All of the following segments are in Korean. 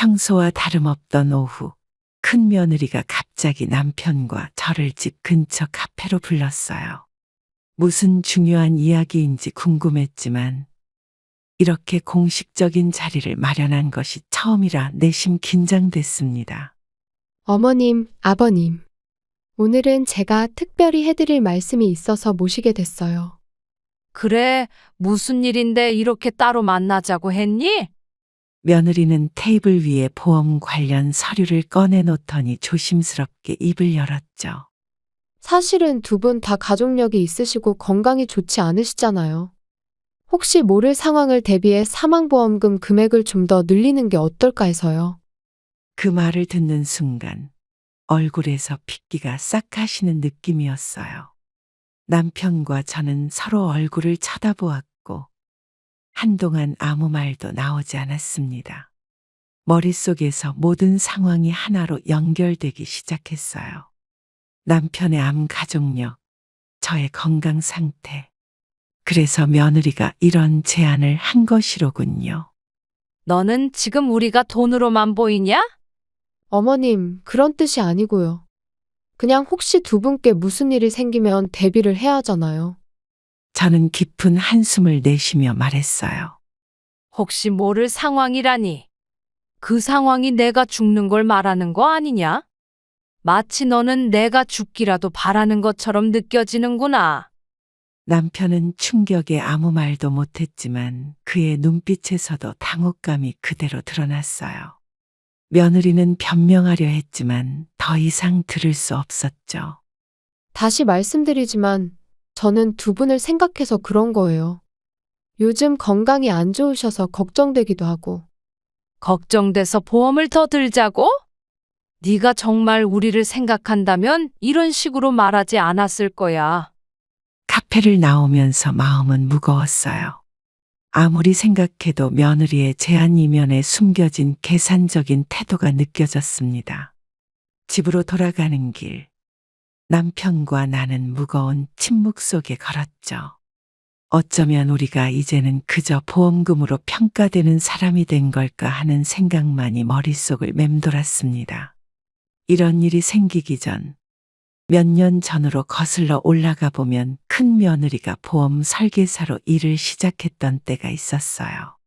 평소와 다름없던 오후, 큰 며느리가 갑자기 남편과 저를 집 근처 카페로 불렀어요. 무슨 중요한 이야기인지 궁금했지만 이렇게 공식적인 자리를 마련한 것이 처음이라 내심 긴장됐습니다. 어머님, 아버님. 오늘은 제가 특별히 해드릴 말씀이 있어서 모시게 됐어요. 그래, 무슨 일인데 이렇게 따로 만나자고 했니? 며느리는 테이블 위에 보험 관련 서류를 꺼내놓더니 조심스럽게 입을 열었죠. 사실은 두 분 다 가족력이 있으시고 건강이 좋지 않으시잖아요. 혹시 모를 상황을 대비해 사망보험금 금액을 좀 더 늘리는 게 어떨까 해서요. 그 말을 듣는 순간 얼굴에서 핏기가 싹 가시는 느낌이었어요. 남편과 저는 서로 얼굴을 쳐다보았고 한동안 아무 말도 나오지 않았습니다. 머릿속에서 모든 상황이 하나로 연결되기 시작했어요. 남편의 암 가족력, 저의 건강 상태. 그래서 며느리가 이런 제안을 한 것이로군요. 너는 지금 우리가 돈으로만 보이냐? 어머님, 그런 뜻이 아니고요. 그냥 혹시 두 분께 무슨 일이 생기면 대비를 해야 하잖아요. 저는 깊은 한숨을 내쉬며 말했어요. 혹시 모를 상황이라니. 그 상황이 내가 죽는 걸 말하는 거 아니냐? 마치 너는 내가 죽기라도 바라는 것처럼 느껴지는구나. 남편은 충격에 아무 말도 못했지만 그의 눈빛에서도 당혹감이 그대로 드러났어요. 며느리는 변명하려 했지만 더 이상 들을 수 없었죠. 다시 말씀드리지만 저는 두 분을 생각해서 그런 거예요. 요즘 건강이 안 좋으셔서 걱정되기도 하고. 걱정돼서 보험을 더 들자고? 네가 정말 우리를 생각한다면 이런 식으로 말하지 않았을 거야. 카페를 나오면서 마음은 무거웠어요. 아무리 생각해도 며느리의 제안 이면에 숨겨진 계산적인 태도가 느껴졌습니다. 집으로 돌아가는 길, 남편과 나는 무거운 침묵 속에 걸었죠. 어쩌면 우리가 이제는 그저 보험금으로 평가되는 사람이 된 걸까 하는 생각만이 머릿속을 맴돌았습니다. 이런 일이 생기기 전, 몇 년 전으로 거슬러 올라가 보면 큰 며느리가 보험 설계사로 일을 시작했던 때가 있었어요.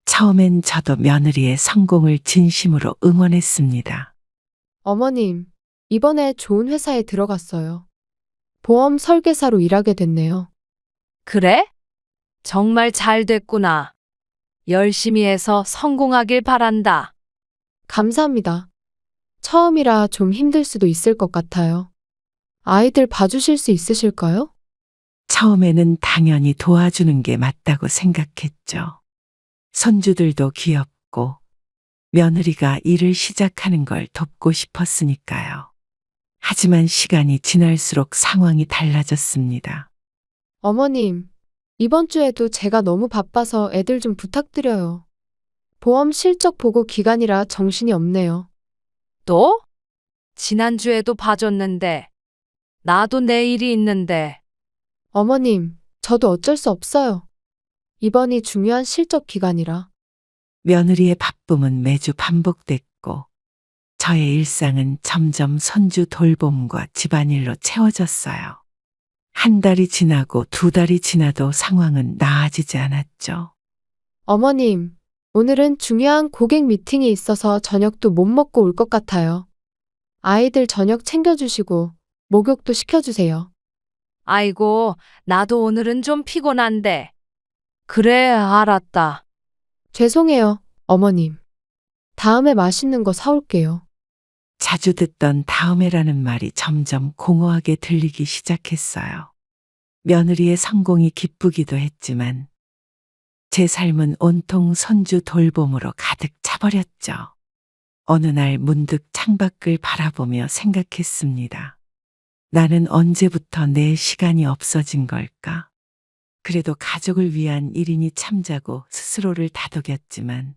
처음엔 저도 며느리의 성공을 진심으로 응원했습니다. 어머님, 이번에 좋은 회사에 들어갔어요. 보험 설계사로 일하게 됐네요. 그래? 정말 잘 됐구나. 열심히 해서 성공하길 바란다. 감사합니다. 처음이라 좀 힘들 수도 있을 것 같아요. 아이들 봐주실 수 있으실까요? 처음에는 당연히 도와주는 게 맞다고 생각했죠. 손주들도 귀엽고 며느리가 일을 시작하는 걸 돕고 싶었으니까요. 하지만 시간이 지날수록 상황이 달라졌습니다. 어머님, 이번 주에도 제가 너무 바빠서 애들 좀 부탁드려요. 보험 실적 보고 기간이라 정신이 없네요. 또? 지난주에도 봐줬는데. 나도 내 일이 있는데. 어머님, 저도 어쩔 수 없어요. 이번이 중요한 실적 기간이라. 며느리의 바쁨은 매주 반복됐고 저의 일상은 점점 손주 돌봄과 집안일로 채워졌어요. 한 달이 지나고 두 달이 지나도 상황은 나아지지 않았죠. 어머님, 오늘은 중요한 고객 미팅이 있어서 저녁도 못 먹고 올 것 같아요. 아이들 저녁 챙겨주시고 목욕도 시켜주세요. 아이고, 나도 오늘은 좀 피곤한데. 그래, 알았다. 죄송해요, 어머님. 다음에 맛있는 거 사올게요. 자주 듣던 다음에라는 말이 점점 공허하게 들리기 시작했어요. 며느리의 성공이 기쁘기도 했지만 제 삶은 온통 손주 돌봄으로 가득 차버렸죠. 어느 날 문득 창밖을 바라보며 생각했습니다. 나는 언제부터 내 시간이 없어진 걸까? 그래도 가족을 위한 일인이 참자고 스스로를 다독였지만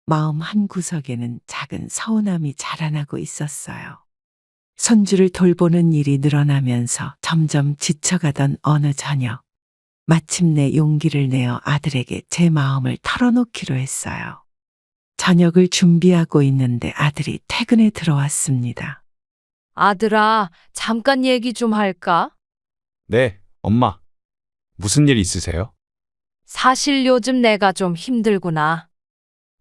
마음 한구석에는 작은 서운함이 자라나고 있었어요. 손주를 돌보는 일이 늘어나면서 점점 지쳐가던 어느 저녁, 마침내 용기를 내어 아들에게 제 마음을 털어놓기로 했어요. 저녁을 준비하고 있는데 아들이 퇴근에 들어왔습니다. 아들아, 잠깐 얘기 좀 할까? 네, 엄마. 무슨 일 있으세요? 사실 요즘 내가 좀 힘들구나.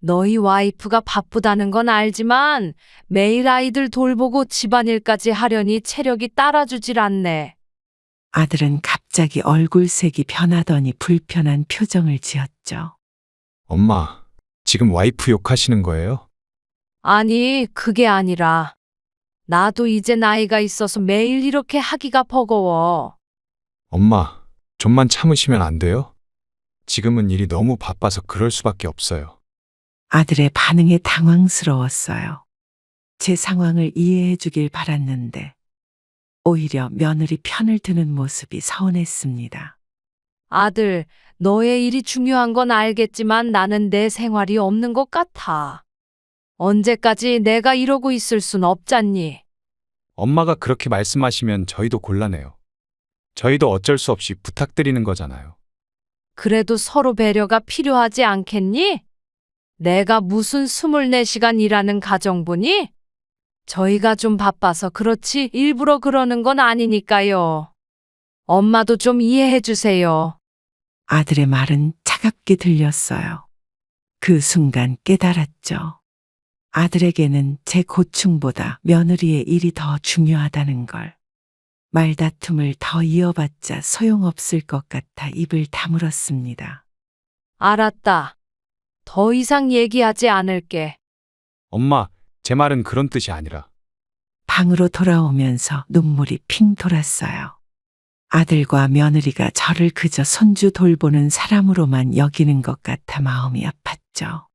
너희 와이프가 바쁘다는 건 알지만 매일 아이들 돌보고 집안일까지 하려니 체력이 따라주질 않네. 아들은 갑자기 얼굴색이 변하더니 불편한 표정을 지었죠. 엄마, 지금 와이프 욕하시는 거예요? 아니, 그게 아니라 나도 이제 나이가 있어서 매일 이렇게 하기가 버거워. 엄마, 좀만 참으시면 안 돼요? 지금은 일이 너무 바빠서 그럴 수밖에 없어요. 아들의 반응에 당황스러웠어요. 제 상황을 이해해 주길 바랐는데 오히려 며느리 편을 드는 모습이 서운했습니다. 아들, 너의 일이 중요한 건 알겠지만 나는 내 생활이 없는 것 같아. 언제까지 내가 이러고 있을 순 없잖니. 엄마가 그렇게 말씀하시면 저희도 곤란해요. 저희도 어쩔 수 없이 부탁드리는 거잖아요. 그래도 서로 배려가 필요하지 않겠니? 내가 무슨 24시간 일하는 가정부니? 저희가 좀 바빠서 그렇지 일부러 그러는 건 아니니까요. 엄마도 좀 이해해 주세요. 아들의 말은 차갑게 들렸어요. 그 순간 깨달았죠. 아들에게는 제 고충보다 며느리의 일이 더 중요하다는 걸. 말다툼을 더 이어봤자 소용없을 것 같아 입을 다물었습니다. 알았다. 더 이상 얘기하지 않을게. 엄마, 제 말은 그런 뜻이 아니라. 방으로 돌아오면서 눈물이 핑 돌았어요. 아들과 며느리가 저를 그저 손주 돌보는 사람으로만 여기는 것 같아 마음이 아팠죠.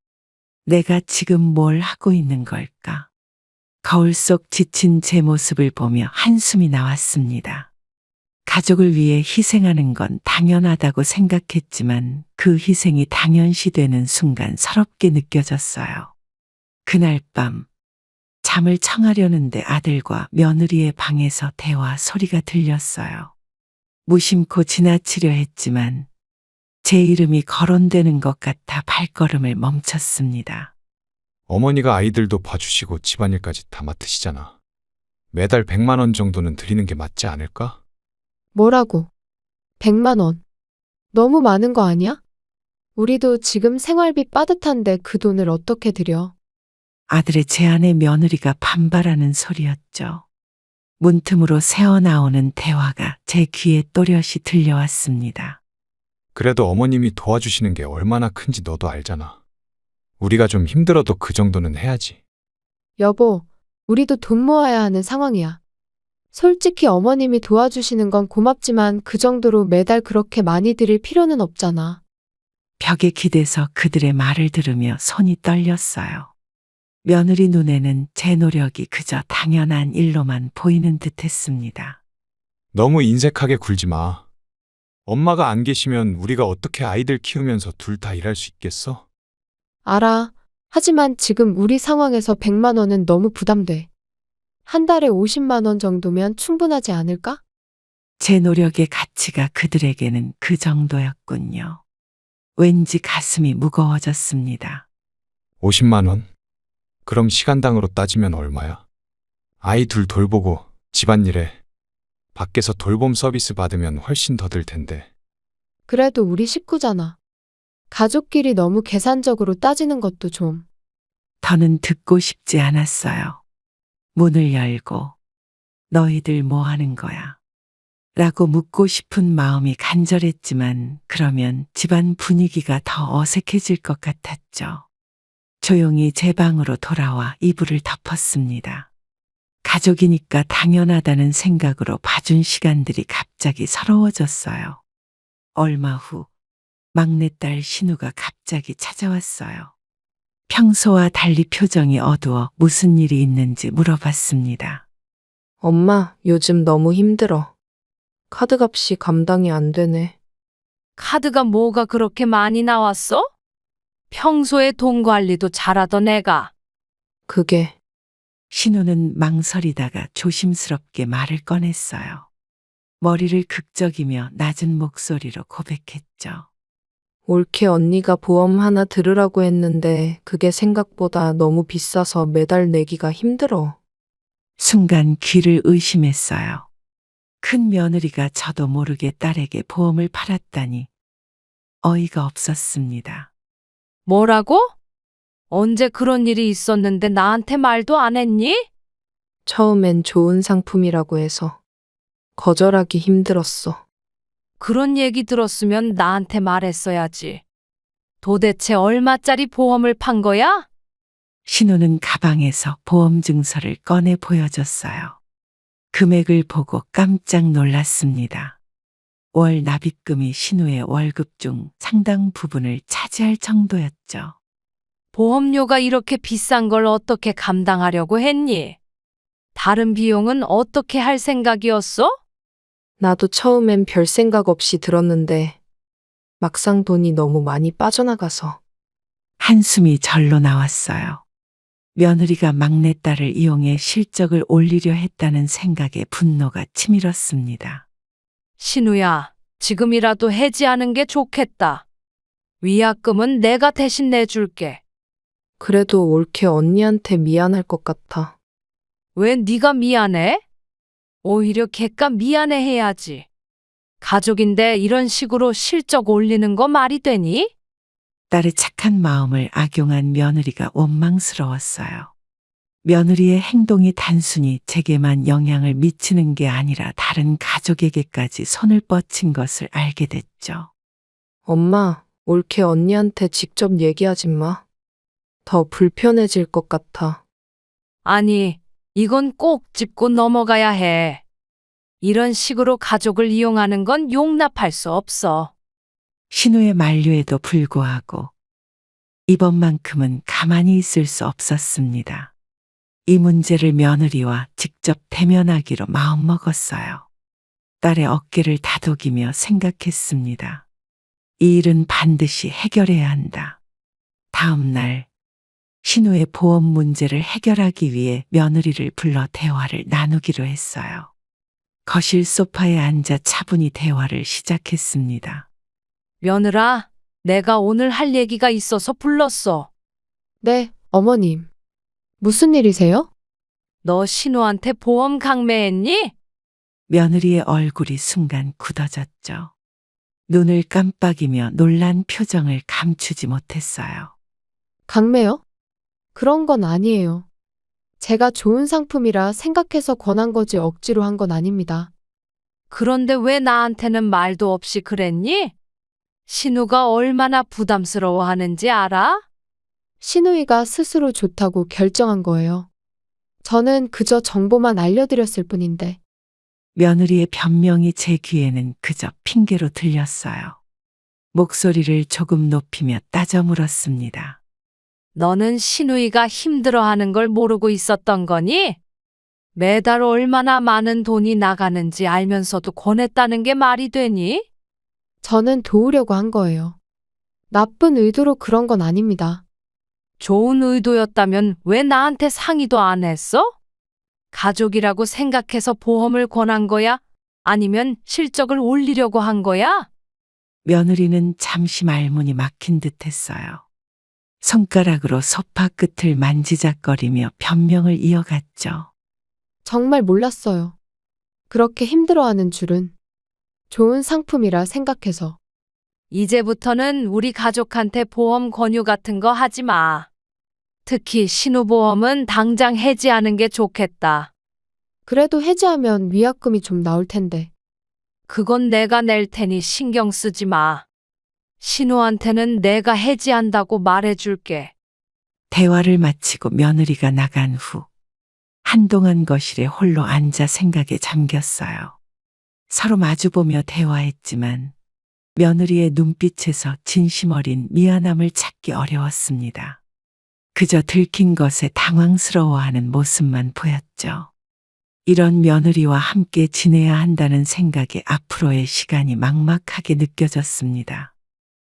내가 지금 뭘 하고 있는 걸까? 거울 속 지친 제 모습을 보며 한숨이 나왔습니다. 가족을 위해 희생하는 건 당연하다고 생각했지만 그 희생이 당연시되는 순간 서럽게 느껴졌어요. 그날 밤 잠을 청하려는데 아들과 며느리의 방에서 대화 소리가 들렸어요. 무심코 지나치려 했지만 제 이름이 거론되는 것 같아 발걸음을 멈췄습니다. 어머니가 아이들도 봐주시고 집안일까지 다 맡으시잖아. 매달 100만 원 정도는 드리는 게 맞지 않을까? 뭐라고? 100만 원. 너무 많은 거 아니야? 우리도 지금 생활비 빠듯한데 그 돈을 어떻게 드려? 아들의 제안에 며느리가 반발하는 소리였죠. 문틈으로 새어나오는 대화가 제 귀에 또렷이 들려왔습니다. 그래도 어머님이 도와주시는 게 얼마나 큰지 너도 알잖아. 우리가 좀 힘들어도 그 정도는 해야지. 여보, 우리도 돈 모아야 하는 상황이야. 솔직히 어머님이 도와주시는 건 고맙지만 그 정도로 매달 그렇게 많이 드릴 필요는 없잖아. 벽에 기대서 그들의 말을 들으며 손이 떨렸어요. 며느리 눈에는 제 노력이 그저 당연한 일로만 보이는 듯했습니다. 너무 인색하게 굴지 마. 엄마가 안 계시면 우리가 어떻게 아이들 키우면서 둘 다 일할 수 있겠어? 알아. 하지만 지금 우리 상황에서 100만 원은 너무 부담돼. 한 달에 50만 원 정도면 충분하지 않을까? 제 노력의 가치가 그들에게는 그 정도였군요. 왠지 가슴이 무거워졌습니다. 50만 원? 그럼 시간당으로 따지면 얼마야? 아이 둘 돌보고 집안일에 밖에서 돌봄 서비스 받으면 훨씬 더 들 텐데. 그래도 우리 식구잖아. 가족끼리 너무 계산적으로 따지는 것도 좀. 더는 듣고 싶지 않았어요. 문을 열고 너희들 뭐 하는 거야? 라고 묻고 싶은 마음이 간절했지만 그러면 집안 분위기가 더 어색해질 것 같았죠. 조용히 제 방으로 돌아와 이불을 덮었습니다. 가족이니까 당연하다는 생각으로 봐준 시간들이 갑자기 서러워졌어요. 얼마 후 막내딸 신우가 갑자기 찾아왔어요. 평소와 달리 표정이 어두워 무슨 일이 있는지 물어봤습니다. 엄마, 요즘 너무 힘들어. 카드값이 감당이 안 되네. 카드가 뭐가 그렇게 많이 나왔어? 평소에 돈 관리도 잘하던 애가. 그게 신우는 망설이다가 조심스럽게 말을 꺼냈어요. 머리를 극적이며 낮은 목소리로 고백했죠. 올케 언니가 보험 하나 들으라고 했는데 그게 생각보다 너무 비싸서 매달 내기가 힘들어. 순간 귀를 의심했어요. 큰 며느리가 저도 모르게 딸에게 보험을 팔았다니 어이가 없었습니다. 뭐라고? 언제 그런 일이 있었는데 나한테 말도 안 했니? 처음엔 좋은 상품이라고 해서 거절하기 힘들었어. 그런 얘기 들었으면 나한테 말했어야지. 도대체 얼마짜리 보험을 판 거야? 신우는 가방에서 보험 증서를 꺼내 보여줬어요. 금액을 보고 깜짝 놀랐습니다. 월 납입금이 신우의 월급 중 상당 부분을 차지할 정도였죠. 보험료가 이렇게 비싼 걸 어떻게 감당하려고 했니? 다른 비용은 어떻게 할 생각이었어? 나도 처음엔 별 생각 없이 들었는데 막상 돈이 너무 많이 빠져나가서 한숨이 절로 나왔어요. 며느리가 막내딸을 이용해 실적을 올리려 했다는 생각에 분노가 치밀었습니다. 신우야, 지금이라도 해지하는 게 좋겠다. 위약금은 내가 대신 내줄게. 그래도 올케 언니한테 미안할 것 같아. 왜 네가 미안해? 오히려 걔가 미안해해야지. 가족인데 이런 식으로 실적 올리는 거 말이 되니? 딸의 착한 마음을 악용한 며느리가 원망스러웠어요. 며느리의 행동이 단순히 제게만 영향을 미치는 게 아니라 다른 가족에게까지 손을 뻗친 것을 알게 됐죠. 엄마, 올케 언니한테 직접 얘기하지 마. 더 불편해질 것 같아. 아니, 이건 꼭 짚고 넘어가야 해. 이런 식으로 가족을 이용하는 건 용납할 수 없어. 신우의 만류에도 불구하고 이번만큼은 가만히 있을 수 없었습니다. 이 문제를 며느리와 직접 대면하기로 마음먹었어요. 딸의 어깨를 다독이며 생각했습니다. 이 일은 반드시 해결해야 한다. 다음 날 신우의 보험 문제를 해결하기 위해 며느리를 불러 대화를 나누기로 했어요. 거실 소파에 앉아 차분히 대화를 시작했습니다. 며느라, 내가 오늘 할 얘기가 있어서 불렀어. 네, 어머님. 무슨 일이세요? 너 신우한테 보험 강매했니? 며느리의 얼굴이 순간 굳어졌죠. 눈을 깜빡이며 놀란 표정을 감추지 못했어요. 강매요? 그런 건 아니에요. 제가 좋은 상품이라 생각해서 권한 거지 억지로 한 건 아닙니다. 그런데 왜 나한테는 말도 없이 그랬니? 신우가 얼마나 부담스러워하는지 알아? 신우이가 스스로 좋다고 결정한 거예요. 저는 그저 정보만 알려드렸을 뿐인데. 며느리의 변명이 제 귀에는 그저 핑계로 들렸어요. 목소리를 조금 높이며 따져 물었습니다. 너는 신우이가 힘들어하는 걸 모르고 있었던 거니? 매달 얼마나 많은 돈이 나가는지 알면서도 권했다는 게 말이 되니? 저는 도우려고 한 거예요. 나쁜 의도로 그런 건 아닙니다. 좋은 의도였다면 왜 나한테 상의도 안 했어? 가족이라고 생각해서 보험을 권한 거야? 아니면 실적을 올리려고 한 거야? 며느리는 잠시 말문이 막힌 듯 했어요. 손가락으로 소파 끝을 만지작거리며 변명을 이어갔죠. 정말 몰랐어요. 그렇게 힘들어하는 줄은. 좋은 상품이라 생각해서. 이제부터는 우리 가족한테 보험 권유 같은 거 하지 마. 특히 신우보험은 당장 해지하는 게 좋겠다. 그래도 해지하면 위약금이 좀 나올 텐데. 그건 내가 낼 테니 신경 쓰지 마. 신우한테는 내가 해지한다고 말해줄게. 대화를 마치고 며느리가 나간 후 한동안 거실에 홀로 앉아 생각에 잠겼어요. 서로 마주보며 대화했지만 며느리의 눈빛에서 진심 어린 미안함을 찾기 어려웠습니다. 그저 들킨 것에 당황스러워하는 모습만 보였죠. 이런 며느리와 함께 지내야 한다는 생각에 앞으로의 시간이 막막하게 느껴졌습니다.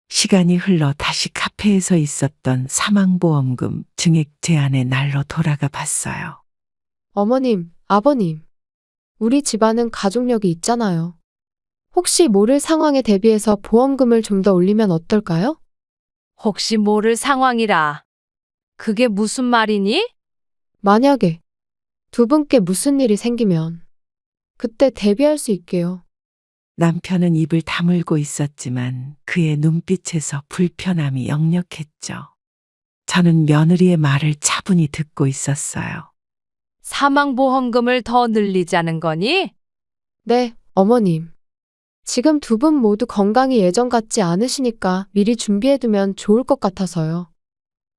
시간이 흘러 다시 카페에서 있었던 사망보험금 증액 제한의 날로 돌아가 봤어요. 어머님, 아버님. 우리 집안은 가족력이 있잖아요. 혹시 모를 상황에 대비해서 보험금을 좀 더 올리면 어떨까요? 혹시 모를 상황이라. 그게 무슨 말이니? 만약에 두 분께 무슨 일이 생기면 그때 대비할 수 있게요. 남편은 입을 다물고 있었지만 그의 눈빛에서 불편함이 역력했죠. 저는 며느리의 말을 차분히 듣고 있었어요. 사망보험금을 더 늘리자는 거니? 네, 어머님. 지금 두 분 모두 건강이 예전 같지 않으시니까 미리 준비해두면 좋을 것 같아서요.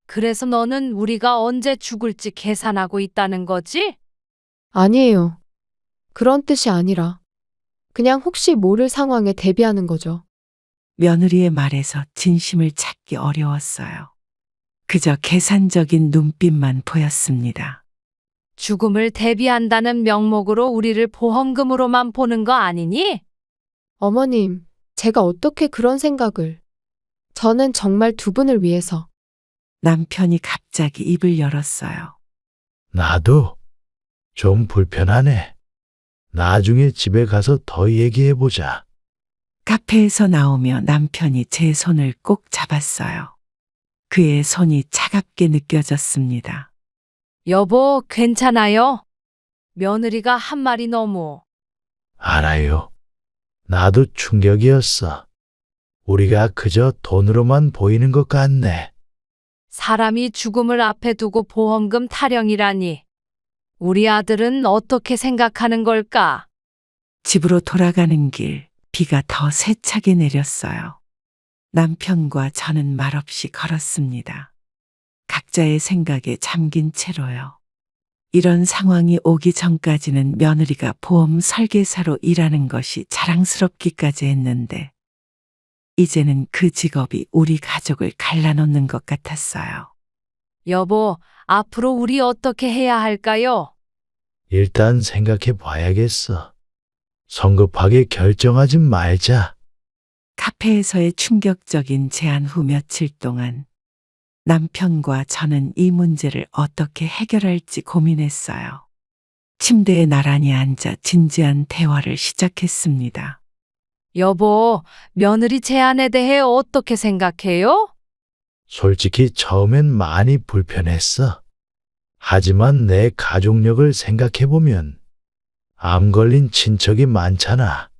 그래서 너는 우리가 언제 죽을지 계산하고 있다는 거지? 아니에요. 그런 뜻이 아니라 그냥 혹시 모를 상황에 대비하는 거죠. 며느리의 말에서 진심을 찾기 어려웠어요. 그저 계산적인 눈빛만 보였습니다. 죽음을 대비한다는 명목으로 우리를 보험금으로만 보는 거 아니니? 어머님, 제가 어떻게 그런 생각을. 저는 정말 두 분을 위해서. 남편이 갑자기 입을 열었어요. 나도 좀 불편하네. 나중에 집에 가서 더 얘기해보자. 카페에서 나오며 남편이 제 손을 꼭 잡았어요. 그의 손이 차갑게 느껴졌습니다. 여보, 괜찮아요? 며느리가 한 말이 너무. 알아요. 나도 충격이었어. 우리가 그저 돈으로만 보이는 것 같네. 사람이 죽음을 앞에 두고 보험금 타령이라니. 우리 아들은 어떻게 생각하는 걸까? 집으로 돌아가는 길, 비가 더 세차게 내렸어요. 남편과 저는 말없이 걸었습니다. 각자의 생각에 잠긴 채로요. 이런 상황이 오기 전까지는 며느리가 보험 설계사로 일하는 것이 자랑스럽기까지 했는데, 이제는 그 직업이 우리 가족을 갈라놓는 것 같았어요. 여보, 앞으로 우리 어떻게 해야 할까요? 일단 생각해 봐야겠어. 성급하게 결정하지 말자. 카페에서의 충격적인 제안 후 며칠 동안 남편과 저는 이 문제를 어떻게 해결할지 고민했어요. 침대에 나란히 앉아 진지한 대화를 시작했습니다. 여보, 며느리 제안에 대해 어떻게 생각해요? 솔직히 처음엔 많이 불편했어. 하지만 내 가족력을 생각해보면 암 걸린 친척이 많잖아.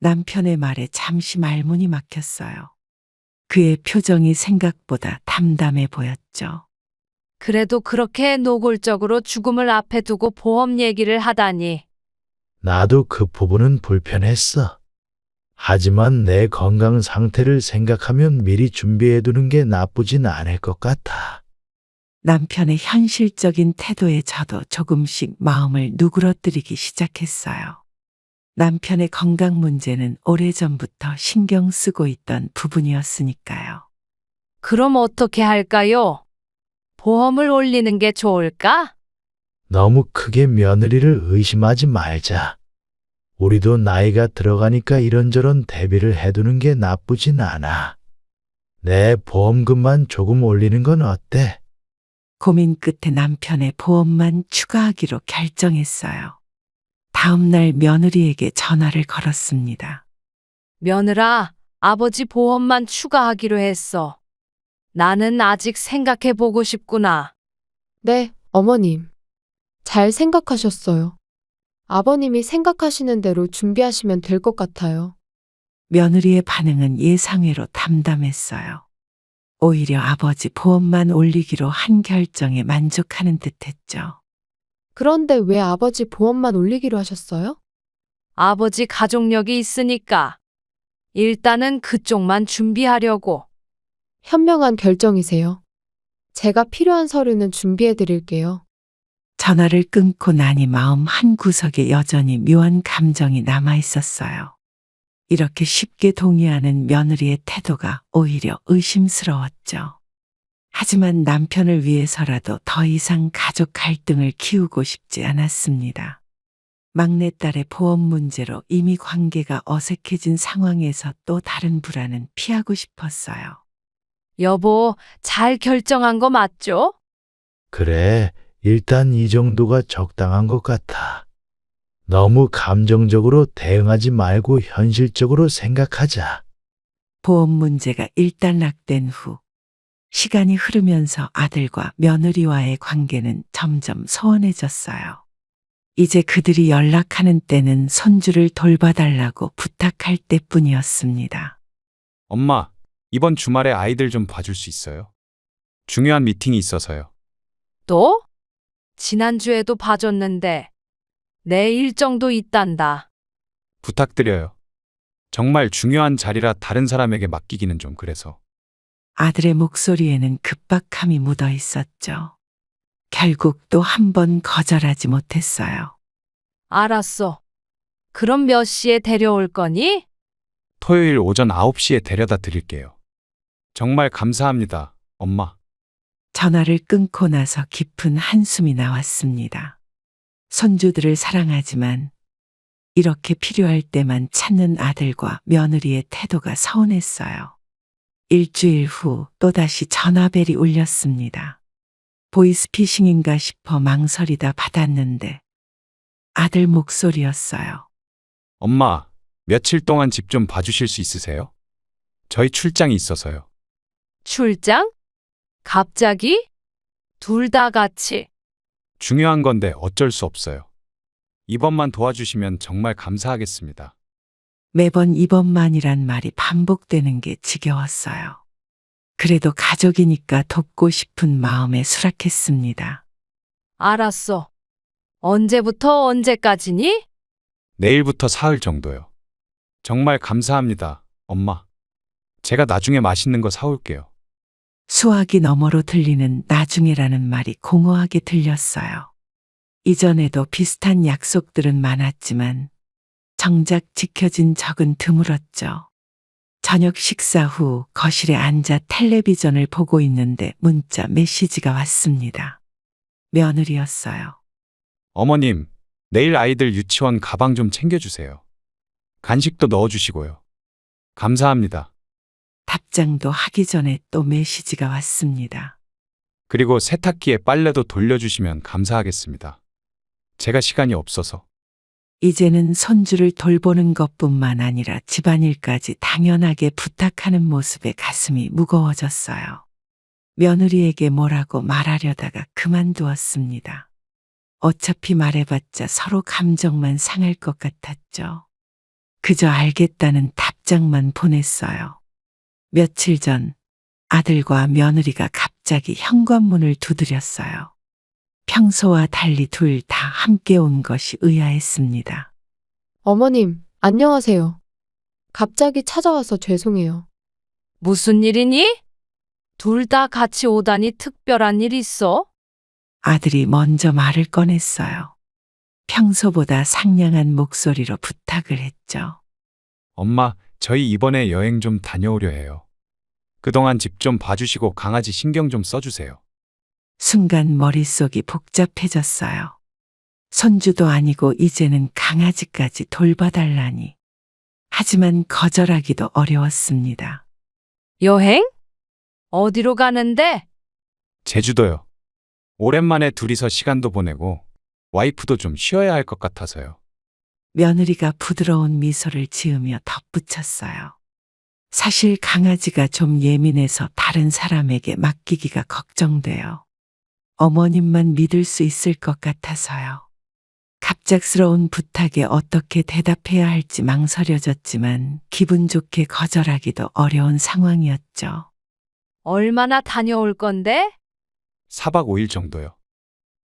남편의 말에 잠시 말문이 막혔어요. 그의 표정이 생각보다 담담해 보였죠. 그래도 그렇게 노골적으로 죽음을 앞에 두고 보험 얘기를 하다니. 나도 그 부분은 불편했어. 하지만 내 건강 상태를 생각하면 미리 준비해두는 게 나쁘진 않을 것 같아. 남편의 현실적인 태도에 저도 조금씩 마음을 누그러뜨리기 시작했어요. 남편의 건강 문제는 오래전부터 신경 쓰고 있던 부분이었으니까요. 그럼 어떻게 할까요? 보험을 올리는 게 좋을까? 너무 크게 며느리를 의심하지 말자. 우리도 나이가 들어가니까 이런저런 대비를 해두는 게 나쁘진 않아. 내 보험금만 조금 올리는 건 어때? 고민 끝에 남편의 보험만 추가하기로 결정했어요. 다음 날 며느리에게 전화를 걸었습니다. 며느라, 아버지 보험만 추가하기로 했어. 나는 아직 생각해 보고 싶구나. 네, 어머님. 잘 생각하셨어요. 아버님이 생각하시는 대로 준비하시면 될 것 같아요. 며느리의 반응은 예상외로 담담했어요. 오히려 아버지 보험만 올리기로 한 결정에 만족하는 듯했죠. 그런데 왜 아버지 보험만 올리기로 하셨어요? 아버지 가족력이 있으니까. 일단은 그쪽만 준비하려고. 현명한 결정이세요. 제가 필요한 서류는 준비해 드릴게요. 전화를 끊고 나니 마음 한구석에 여전히 묘한 감정이 남아 있었어요. 이렇게 쉽게 동의하는 며느리의 태도가 오히려 의심스러웠죠. 하지만 남편을 위해서라도 더 이상 가족 갈등을 키우고 싶지 않았습니다. 막내딸의 보험 문제로 이미 관계가 어색해진 상황에서 또 다른 불안은 피하고 싶었어요. 여보, 잘 결정한 거 맞죠? 그래, 일단 이 정도가 적당한 것 같아. 너무 감정적으로 대응하지 말고 현실적으로 생각하자. 보험 문제가 일단락된 후 시간이 흐르면서 아들과 며느리와의 관계는 점점 소원해졌어요. 이제 그들이 연락하는 때는 손주를 돌봐달라고 부탁할 때뿐이었습니다. 엄마, 이번 주말에 아이들 좀 봐줄 수 있어요? 중요한 미팅이 있어서요. 또? 지난주에도 봐줬는데 내 일정도 있단다. 부탁드려요. 정말 중요한 자리라 다른 사람에게 맡기기는 좀 그래서. 아들의 목소리에는 급박함이 묻어 있었죠. 결국 또 한 번 거절하지 못했어요. 알았어. 그럼 몇 시에 데려올 거니? 토요일 오전 9시에 데려다 드릴게요. 정말 감사합니다, 엄마. 전화를 끊고 나서 깊은 한숨이 나왔습니다. 손주들을 사랑하지만 이렇게 필요할 때만 찾는 아들과 며느리의 태도가 서운했어요. 일주일 후 또다시 전화벨이 울렸습니다. 보이스피싱인가 싶어 망설이다 받았는데 아들 목소리였어요. 엄마, 며칠 동안 집 좀 봐주실 수 있으세요? 저희 출장이 있어서요. 출장? 갑자기? 둘 다 같이. 중요한 건데 어쩔 수 없어요. 이번만 도와주시면 정말 감사하겠습니다. 매번 이번만이란 말이 반복되는 게 지겨웠어요. 그래도 가족이니까 돕고 싶은 마음에 수락했습니다. 알았어. 언제부터 언제까지니? 내일부터 사흘 정도요. 정말 감사합니다, 엄마. 제가 나중에 맛있는 거 사올게요. 수화기 너머로 들리는 나중에라는 말이 공허하게 들렸어요. 이전에도 비슷한 약속들은 많았지만 정작 지켜진 적은 드물었죠. 저녁 식사 후 거실에 앉아 텔레비전을 보고 있는데 문자 메시지가 왔습니다. 며느리였어요. 어머님, 내일 아이들 유치원 가방 좀 챙겨주세요. 간식도 넣어주시고요. 감사합니다. 답장도 하기 전에 또 메시지가 왔습니다. 그리고 세탁기에 빨래도 돌려주시면 감사하겠습니다. 제가 시간이 없어서. 이제는 손주를 돌보는 것뿐만 아니라 집안일까지 당연하게 부탁하는 모습에 가슴이 무거워졌어요. 며느리에게 뭐라고 말하려다가 그만두었습니다. 어차피 말해봤자 서로 감정만 상할 것 같았죠. 그저 알겠다는 답장만 보냈어요. 며칠 전 아들과 며느리가 갑자기 현관문을 두드렸어요. 평소와 달리 둘 다 함께 온 것이 의아했습니다. 어머님, 안녕하세요. 갑자기 찾아와서 죄송해요. 무슨 일이니? 둘 다 같이 오다니 특별한 일 있어? 아들이 먼저 말을 꺼냈어요. 평소보다 상냥한 목소리로 부탁을 했죠. 엄마, 저희 이번에 여행 좀 다녀오려 해요. 그동안 집 좀 봐주시고 강아지 신경 좀 써주세요. 순간 머릿속이 복잡해졌어요. 손주도 아니고 이제는 강아지까지 돌봐달라니. 하지만 거절하기도 어려웠습니다. 여행? 어디로 가는데? 제주도요. 오랜만에 둘이서 시간도 보내고 와이프도 좀 쉬어야 할 것 같아서요. 며느리가 부드러운 미소를 지으며 덧붙였어요. 사실 강아지가 좀 예민해서 다른 사람에게 맡기기가 걱정돼요. 어머님만 믿을 수 있을 것 같아서요. 갑작스러운 부탁에 어떻게 대답해야 할지 망설여졌지만 기분 좋게 거절하기도 어려운 상황이었죠. 얼마나 다녀올 건데? 4박 5일 정도요.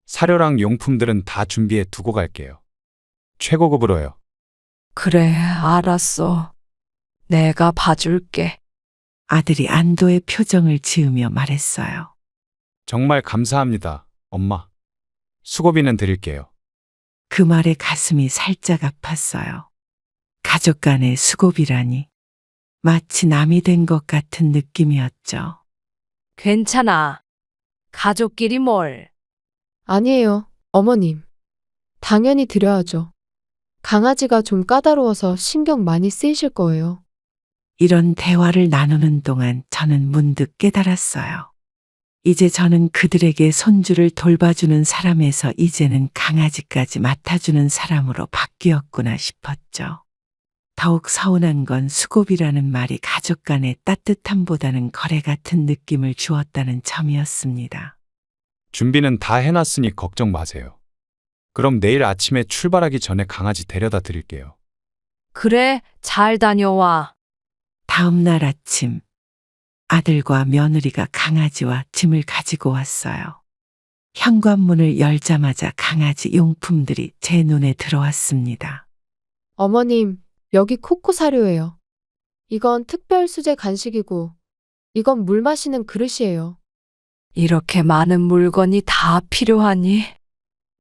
사료랑 용품들은 다 준비해 두고 갈게요. 최고급으로요. 그래, 알았어. 내가 봐줄게. 아들이 안도의 표정을 지으며 말했어요. 정말 감사합니다, 엄마. 수고비는 드릴게요. 그 말에 가슴이 살짝 아팠어요. 가족 간의 수고비라니. 마치 남이 된 것 같은 느낌이었죠. 괜찮아. 가족끼리 뭘. 아니에요, 어머님. 당연히 드려야죠. 강아지가 좀 까다로워서 신경 많이 쓰이실 거예요. 이런 대화를 나누는 동안 저는 문득 깨달았어요. 이제 저는 그들에게 손주를 돌봐주는 사람에서 이제는 강아지까지 맡아주는 사람으로 바뀌었구나 싶었죠. 더욱 서운한 건 수고비라는 말이 가족 간의 따뜻함보다는 거래 같은 느낌을 주었다는 점이었습니다. 준비는 다 해놨으니 걱정 마세요. 그럼 내일 아침에 출발하기 전에 강아지 데려다 드릴게요. 그래, 잘 다녀와. 다음 날 아침, 아들과 며느리가 강아지와 짐을 가지고 왔어요. 현관문을 열자마자 강아지 용품들이 제 눈에 들어왔습니다. 어머님, 여기 코코 사료예요. 이건 특별 수제 간식이고, 이건 물 마시는 그릇이에요. 이렇게 많은 물건이 다 필요하니?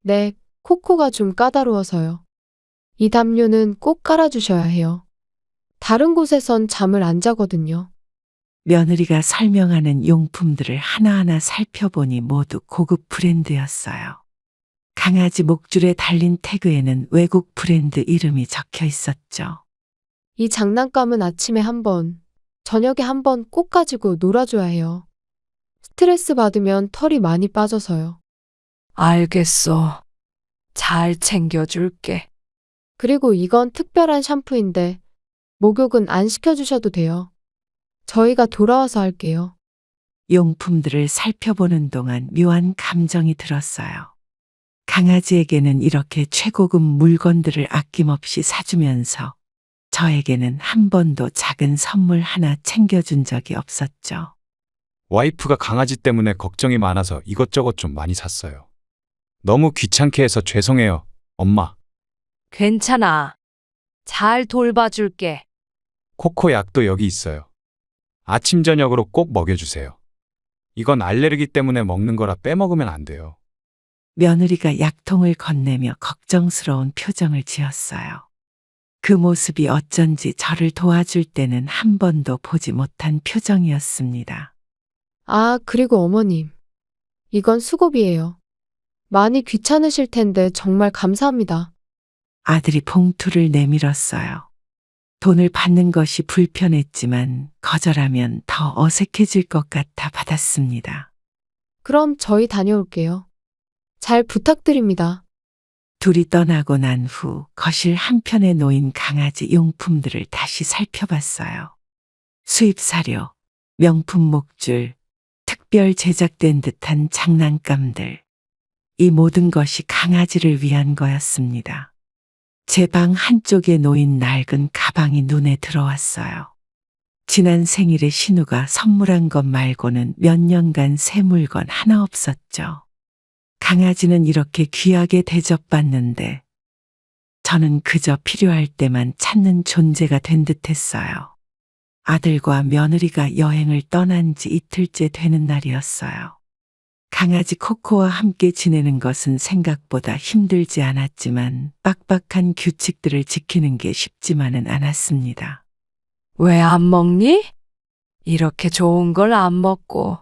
네, 코코가 좀 까다로워서요. 이 담요는 꼭 깔아주셔야 해요. 다른 곳에선 잠을 안 자거든요. 며느리가 설명하는 용품들을 하나하나 살펴보니 모두 고급 브랜드였어요. 강아지 목줄에 달린 태그에는 외국 브랜드 이름이 적혀 있었죠. 이 장난감은 아침에 한 번, 저녁에 한 번 꼭 가지고 놀아줘야 해요. 스트레스 받으면 털이 많이 빠져서요. 알겠어. 잘 챙겨줄게. 그리고 이건 특별한 샴푸인데, 목욕은 안 시켜주셔도 돼요. 저희가 돌아와서 할게요. 용품들을 살펴보는 동안 묘한 감정이 들었어요. 강아지에게는 이렇게 최고급 물건들을 아낌없이 사주면서 저에게는 한 번도 작은 선물 하나 챙겨준 적이 없었죠. 와이프가 강아지 때문에 걱정이 많아서 이것저것 좀 많이 샀어요. 너무 귀찮게 해서 죄송해요, 엄마. 괜찮아. 잘 돌봐줄게. 코코 약도 여기 있어요. 아침 저녁으로 꼭 먹여주세요. 이건 알레르기 때문에 먹는 거라 빼먹으면 안 돼요. 며느리가 약통을 건네며 걱정스러운 표정을 지었어요. 그 모습이 어쩐지 저를 도와줄 때는 한 번도 보지 못한 표정이었습니다. 아, 그리고 어머님. 이건 수고비예요. 많이 귀찮으실 텐데 정말 감사합니다. 아들이 봉투를 내밀었어요. 돈을 받는 것이 불편했지만 거절하면 더 어색해질 것 같아 받았습니다. 그럼 저희 다녀올게요. 잘 부탁드립니다. 둘이 떠나고 난 후 거실 한편에 놓인 강아지 용품들을 다시 살펴봤어요. 수입 사료, 명품 목줄, 특별 제작된 듯한 장난감들. 이 모든 것이 강아지를 위한 거였습니다. 제 방 한쪽에 놓인 낡은 가방이 눈에 들어왔어요. 지난 생일에 신우가 선물한 것 말고는 몇 년간 새 물건 하나 없었죠. 강아지는 이렇게 귀하게 대접받는데 저는 그저 필요할 때만 찾는 존재가 된 듯했어요. 아들과 며느리가 여행을 떠난 지 이틀째 되는 날이었어요. 강아지 코코와 함께 지내는 것은 생각보다 힘들지 않았지만 빡빡한 규칙들을 지키는 게 쉽지만은 않았습니다. 왜 안 먹니? 이렇게 좋은 걸 안 먹고.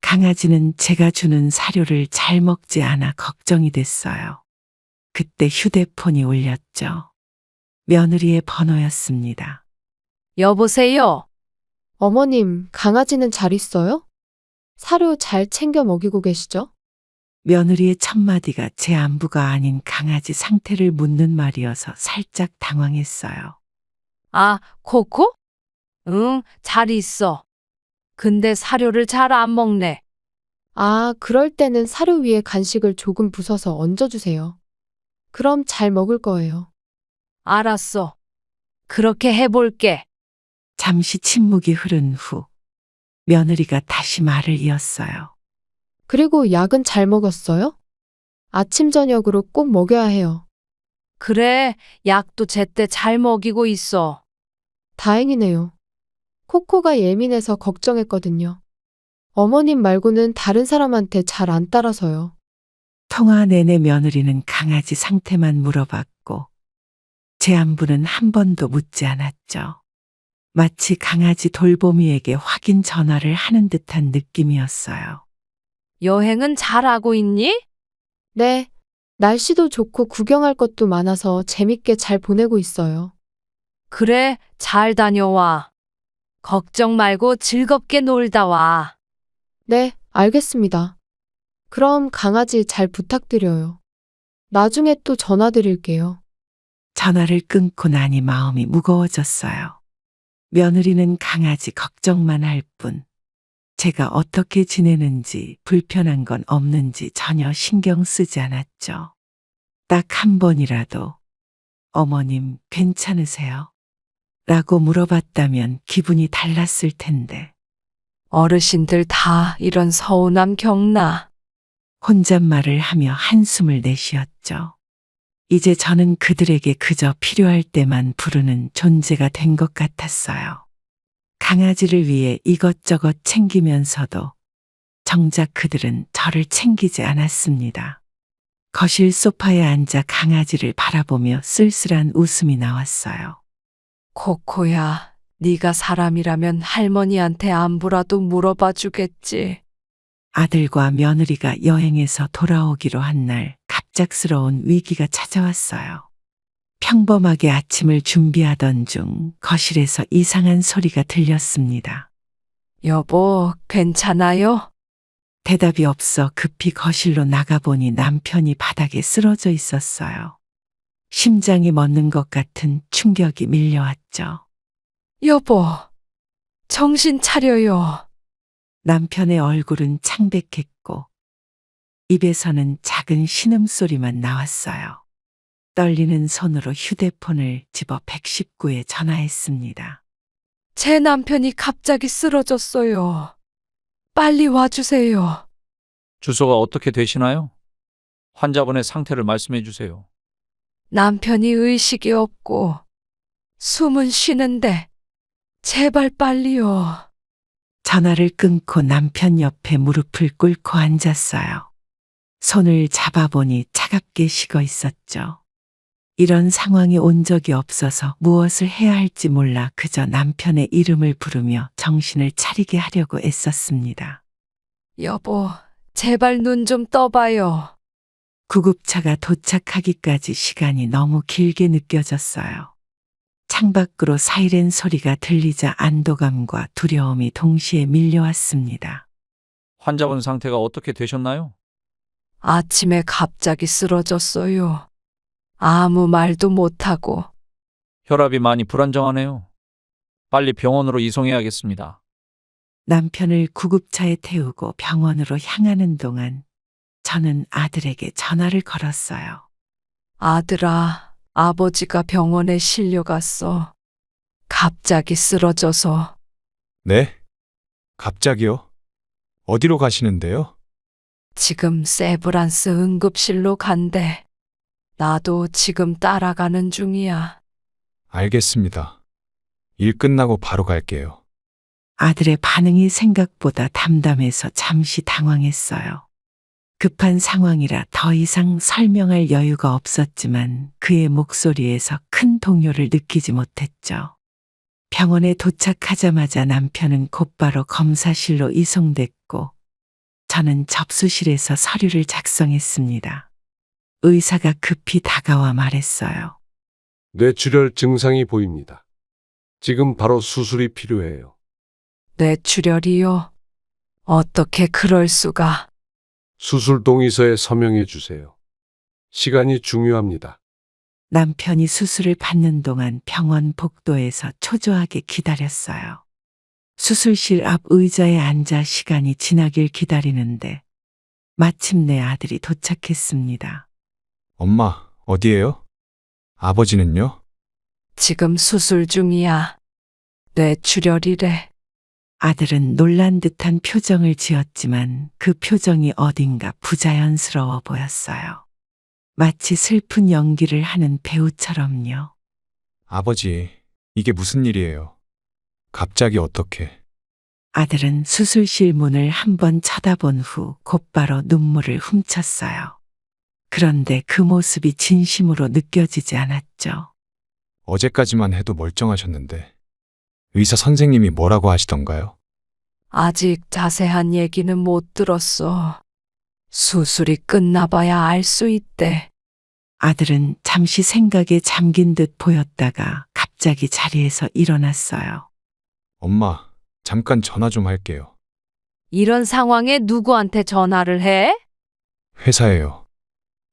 강아지는 제가 주는 사료를 잘 먹지 않아 걱정이 됐어요. 그때 휴대폰이 울렸죠. 며느리의 번호였습니다. 여보세요? 어머님, 강아지는 잘 있어요? 사료 잘 챙겨 먹이고 계시죠? 며느리의 첫마디가 제 안부가 아닌 강아지 상태를 묻는 말이어서 살짝 당황했어요. 아, 코코? 응, 잘 있어. 근데 사료를 잘 안 먹네. 아, 그럴 때는 사료 위에 간식을 조금 부숴서 얹어주세요. 그럼 잘 먹을 거예요. 알았어. 그렇게 해볼게. 잠시 침묵이 흐른 후 며느리가 다시 말을 이었어요. 그리고 약은 잘 먹었어요? 아침, 저녁으로 꼭 먹여야 해요. 그래, 약도 제때 잘 먹이고 있어. 다행이네요. 코코가 예민해서 걱정했거든요. 어머님 말고는 다른 사람한테 잘 안 따라서요. 통화 내내 며느리는 강아지 상태만 물어봤고 제 안부는 한 번도 묻지 않았죠. 마치 강아지 돌보미에게 확인 전화를 하는 듯한 느낌이었어요. 여행은 잘하고 있니? 네, 날씨도 좋고 구경할 것도 많아서 재밌게 잘 보내고 있어요. 그래, 잘 다녀와. 걱정 말고 즐겁게 놀다 와. 네, 알겠습니다. 그럼 강아지 잘 부탁드려요. 나중에 또 전화드릴게요. 전화를 끊고 나니 마음이 무거워졌어요. 며느리는 강아지 걱정만 할 뿐, 제가 어떻게 지내는지 불편한 건 없는지 전혀 신경 쓰지 않았죠. 딱 한 번이라도 어머님 괜찮으세요? 라고 물어봤다면 기분이 달랐을 텐데 어르신들 다 이런 서운함 겪나. 혼잣말을 하며 한숨을 내쉬었죠. 이제 저는 그들에게 그저 필요할 때만 부르는 존재가 된 것 같았어요. 강아지를 위해 이것저것 챙기면서도 정작 그들은 저를 챙기지 않았습니다. 거실 소파에 앉아 강아지를 바라보며 쓸쓸한 웃음이 나왔어요. 코코야, 네가 사람이라면 할머니한테 안부라도 물어봐 주겠지. 아들과 며느리가 여행에서 돌아오기로 한 날 갑작스러운 위기가 찾아왔어요. 평범하게 아침을 준비하던 중 거실에서 이상한 소리가 들렸습니다. 여보, 괜찮아요? 대답이 없어 급히 거실로 나가보니 남편이 바닥에 쓰러져 있었어요. 심장이 멎는 것 같은 충격이 밀려왔죠. 여보, 정신 차려요. 남편의 얼굴은 창백했고 입에서는 작은 신음소리만 나왔어요. 떨리는 손으로 휴대폰을 집어 119에 전화했습니다. 제 남편이 갑자기 쓰러졌어요. 빨리 와주세요. 주소가 어떻게 되시나요? 환자분의 상태를 말씀해 주세요. 남편이 의식이 없고 숨은 쉬는데 제발 빨리요. 전화를 끊고 남편 옆에 무릎을 꿇고 앉았어요. 손을 잡아보니 차갑게 식어 있었죠. 이런 상황이 온 적이 없어서 무엇을 해야 할지 몰라 그저 남편의 이름을 부르며 정신을 차리게 하려고 애썼습니다. 여보, 제발 눈 좀 떠봐요. 구급차가 도착하기까지 시간이 너무 길게 느껴졌어요. 창밖으로 사이렌 소리가 들리자 안도감과 두려움이 동시에 밀려왔습니다. 환자분 상태가 어떻게 되셨나요? 아침에 갑자기 쓰러졌어요. 아무 말도 못하고. 혈압이 많이 불안정하네요. 빨리 병원으로 이송해야겠습니다. 남편을 구급차에 태우고 병원으로 향하는 동안 저는 아들에게 전화를 걸었어요. 아들아, 아버지가 병원에 실려갔어. 갑자기 쓰러져서. 네? 갑자기요? 어디로 가시는데요? 지금 세브란스 응급실로 간대. 나도 지금 따라가는 중이야. 알겠습니다. 일 끝나고 바로 갈게요. 아들의 반응이 생각보다 담담해서 잠시 당황했어요. 급한 상황이라 더 이상 설명할 여유가 없었지만 그의 목소리에서 큰 동요를 느끼지 못했죠. 병원에 도착하자마자 남편은 곧바로 검사실로 이송됐고 저는 접수실에서 서류를 작성했습니다. 의사가 급히 다가와 말했어요. 뇌출혈 증상이 보입니다. 지금 바로 수술이 필요해요. 뇌출혈이요? 어떻게 그럴 수가? 수술 동의서에 서명해 주세요. 시간이 중요합니다. 남편이 수술을 받는 동안 병원 복도에서 초조하게 기다렸어요. 수술실 앞 의자에 앉아 시간이 지나길 기다리는데 마침내 아들이 도착했습니다. 엄마, 어디에요? 아버지는요? 지금 수술 중이야. 뇌출혈이래. 아들은 놀란 듯한 표정을 지었지만 그 표정이 어딘가 부자연스러워 보였어요. 마치 슬픈 연기를 하는 배우처럼요. 아버지, 이게 무슨 일이에요? 갑자기 어떻게? 아들은 수술실 문을 한번 쳐다본 후 곧바로 눈물을 훔쳤어요. 그런데 그 모습이 진심으로 느껴지지 않았죠. 어제까지만 해도 멀쩡하셨는데 의사 선생님이 뭐라고 하시던가요? 아직 자세한 얘기는 못 들었어. 수술이 끝나봐야 알 수 있대. 아들은 잠시 생각에 잠긴 듯 보였다가 갑자기 자리에서 일어났어요. 엄마, 잠깐 전화 좀 할게요. 이런 상황에 누구한테 전화를 해? 회사에요.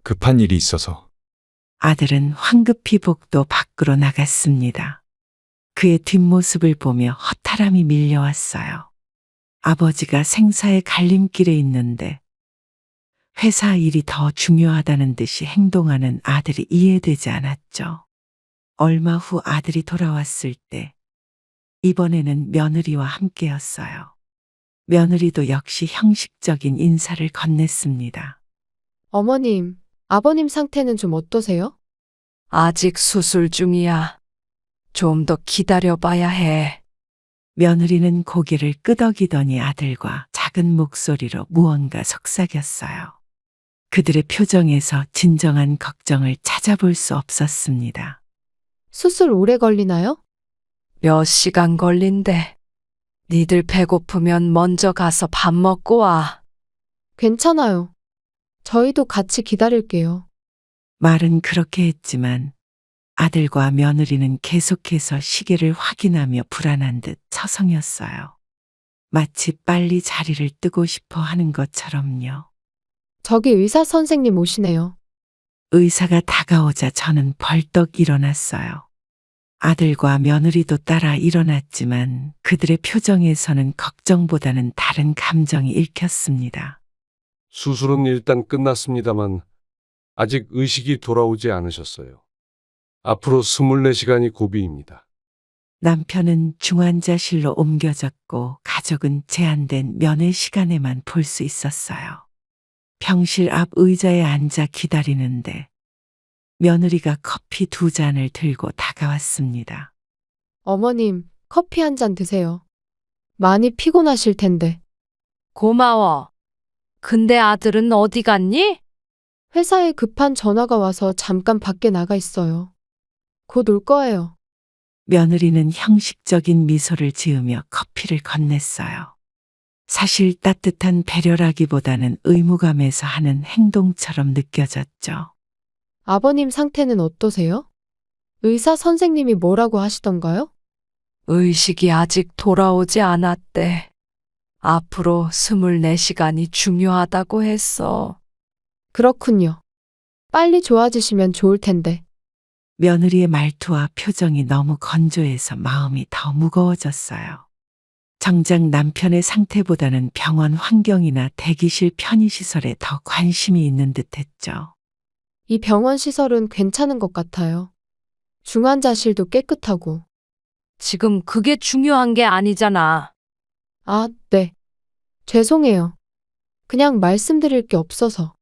급한 일이 있어서. 아들은 황급히 복도 밖으로 나갔습니다. 그의 뒷모습을 보며 허탈함이 밀려왔어요. 아버지가 생사의 갈림길에 있는데 회사 일이 더 중요하다는 듯이 행동하는 아들이 이해되지 않았죠. 얼마 후 아들이 돌아왔을 때 이번에는 며느리와 함께였어요. 며느리도 역시 형식적인 인사를 건넸습니다. 어머님, 아버님 상태는 좀 어떠세요? 아직 수술 중이야. 좀 더 기다려봐야 해. 며느리는 고개를 끄덕이더니 아들과 작은 목소리로 무언가 속삭였어요. 그들의 표정에서 진정한 걱정을 찾아볼 수 없었습니다. 수술 오래 걸리나요? 몇 시간 걸린대. 니들 배고프면 먼저 가서 밥 먹고 와. 괜찮아요. 저희도 같이 기다릴게요. 말은 그렇게 했지만 아들과 며느리는 계속해서 시계를 확인하며 불안한 듯 서성였어요. 마치 빨리 자리를 뜨고 싶어 하는 것처럼요. 저기 의사 선생님 오시네요. 의사가 다가오자 저는 벌떡 일어났어요. 아들과 며느리도 따라 일어났지만 그들의 표정에서는 걱정보다는 다른 감정이 읽혔습니다. 수술은 일단 끝났습니다만 아직 의식이 돌아오지 않으셨어요. 앞으로 24시간이 고비입니다. 남편은 중환자실로 옮겨졌고 가족은 제한된 면회 시간에만 볼 수 있었어요. 병실 앞 의자에 앉아 기다리는데 며느리가 커피 2잔을 들고 다가왔습니다. 어머님, 커피 한 잔 드세요. 많이 피곤하실 텐데. 고마워. 근데 아들은 어디 갔니? 회사에 급한 전화가 와서 잠깐 밖에 나가 있어요. 곧 올 거예요. 며느리는 형식적인 미소를 지으며 커피를 건넸어요. 사실 따뜻한 배려라기보다는 의무감에서 하는 행동처럼 느껴졌죠. 아버님 상태는 어떠세요? 의사 선생님이 뭐라고 하시던가요? 의식이 아직 돌아오지 않았대. 앞으로 24시간이 중요하다고 했어. 그렇군요. 빨리 좋아지시면 좋을 텐데. 며느리의 말투와 표정이 너무 건조해서 마음이 더 무거워졌어요. 정작 남편의 상태보다는 병원 환경이나 대기실 편의시설에 더 관심이 있는 듯했죠. 이 병원 시설은 괜찮은 것 같아요. 중환자실도 깨끗하고. 지금 그게 중요한 게 아니잖아. 아, 네. 죄송해요. 그냥 말씀드릴 게 없어서.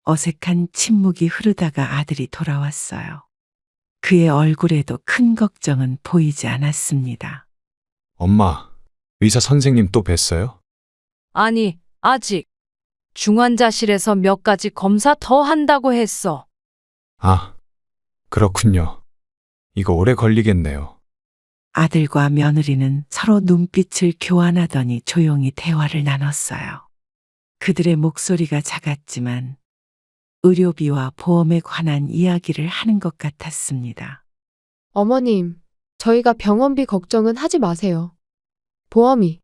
어색한 침묵이 흐르다가 아들이 돌아왔어요. 그의 얼굴에도 큰 걱정은 보이지 않았습니다. 엄마, 의사 선생님 또 뵀어요? 아니, 아직. 중환자실에서 몇 가지 검사 더 한다고 했어. 아, 그렇군요. 이거 오래 걸리겠네요. 아들과 며느리는 서로 눈빛을 교환하더니 조용히 대화를 나눴어요. 그들의 목소리가 작았지만 의료비와 보험에 관한 이야기를 하는 것 같았습니다. 어머님, 저희가 병원비 걱정은 하지 마세요. 보험이.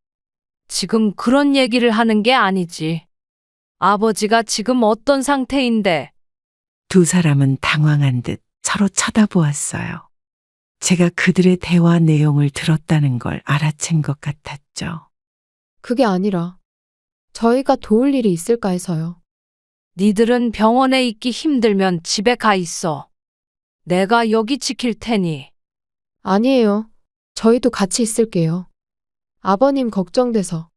지금 그런 얘기를 하는 게 아니지. 아버지가 지금 어떤 상태인데? 두 사람은 당황한 듯 서로 쳐다보았어요. 제가 그들의 대화 내용을 들었다는 걸 알아챈 것 같았죠. 그게 아니라 저희가 도울 일이 있을까 해서요. 니들은 병원에 있기 힘들면 집에 가 있어. 내가 여기 지킬 테니. 아니에요. 저희도 같이 있을게요. 아버님 걱정돼서.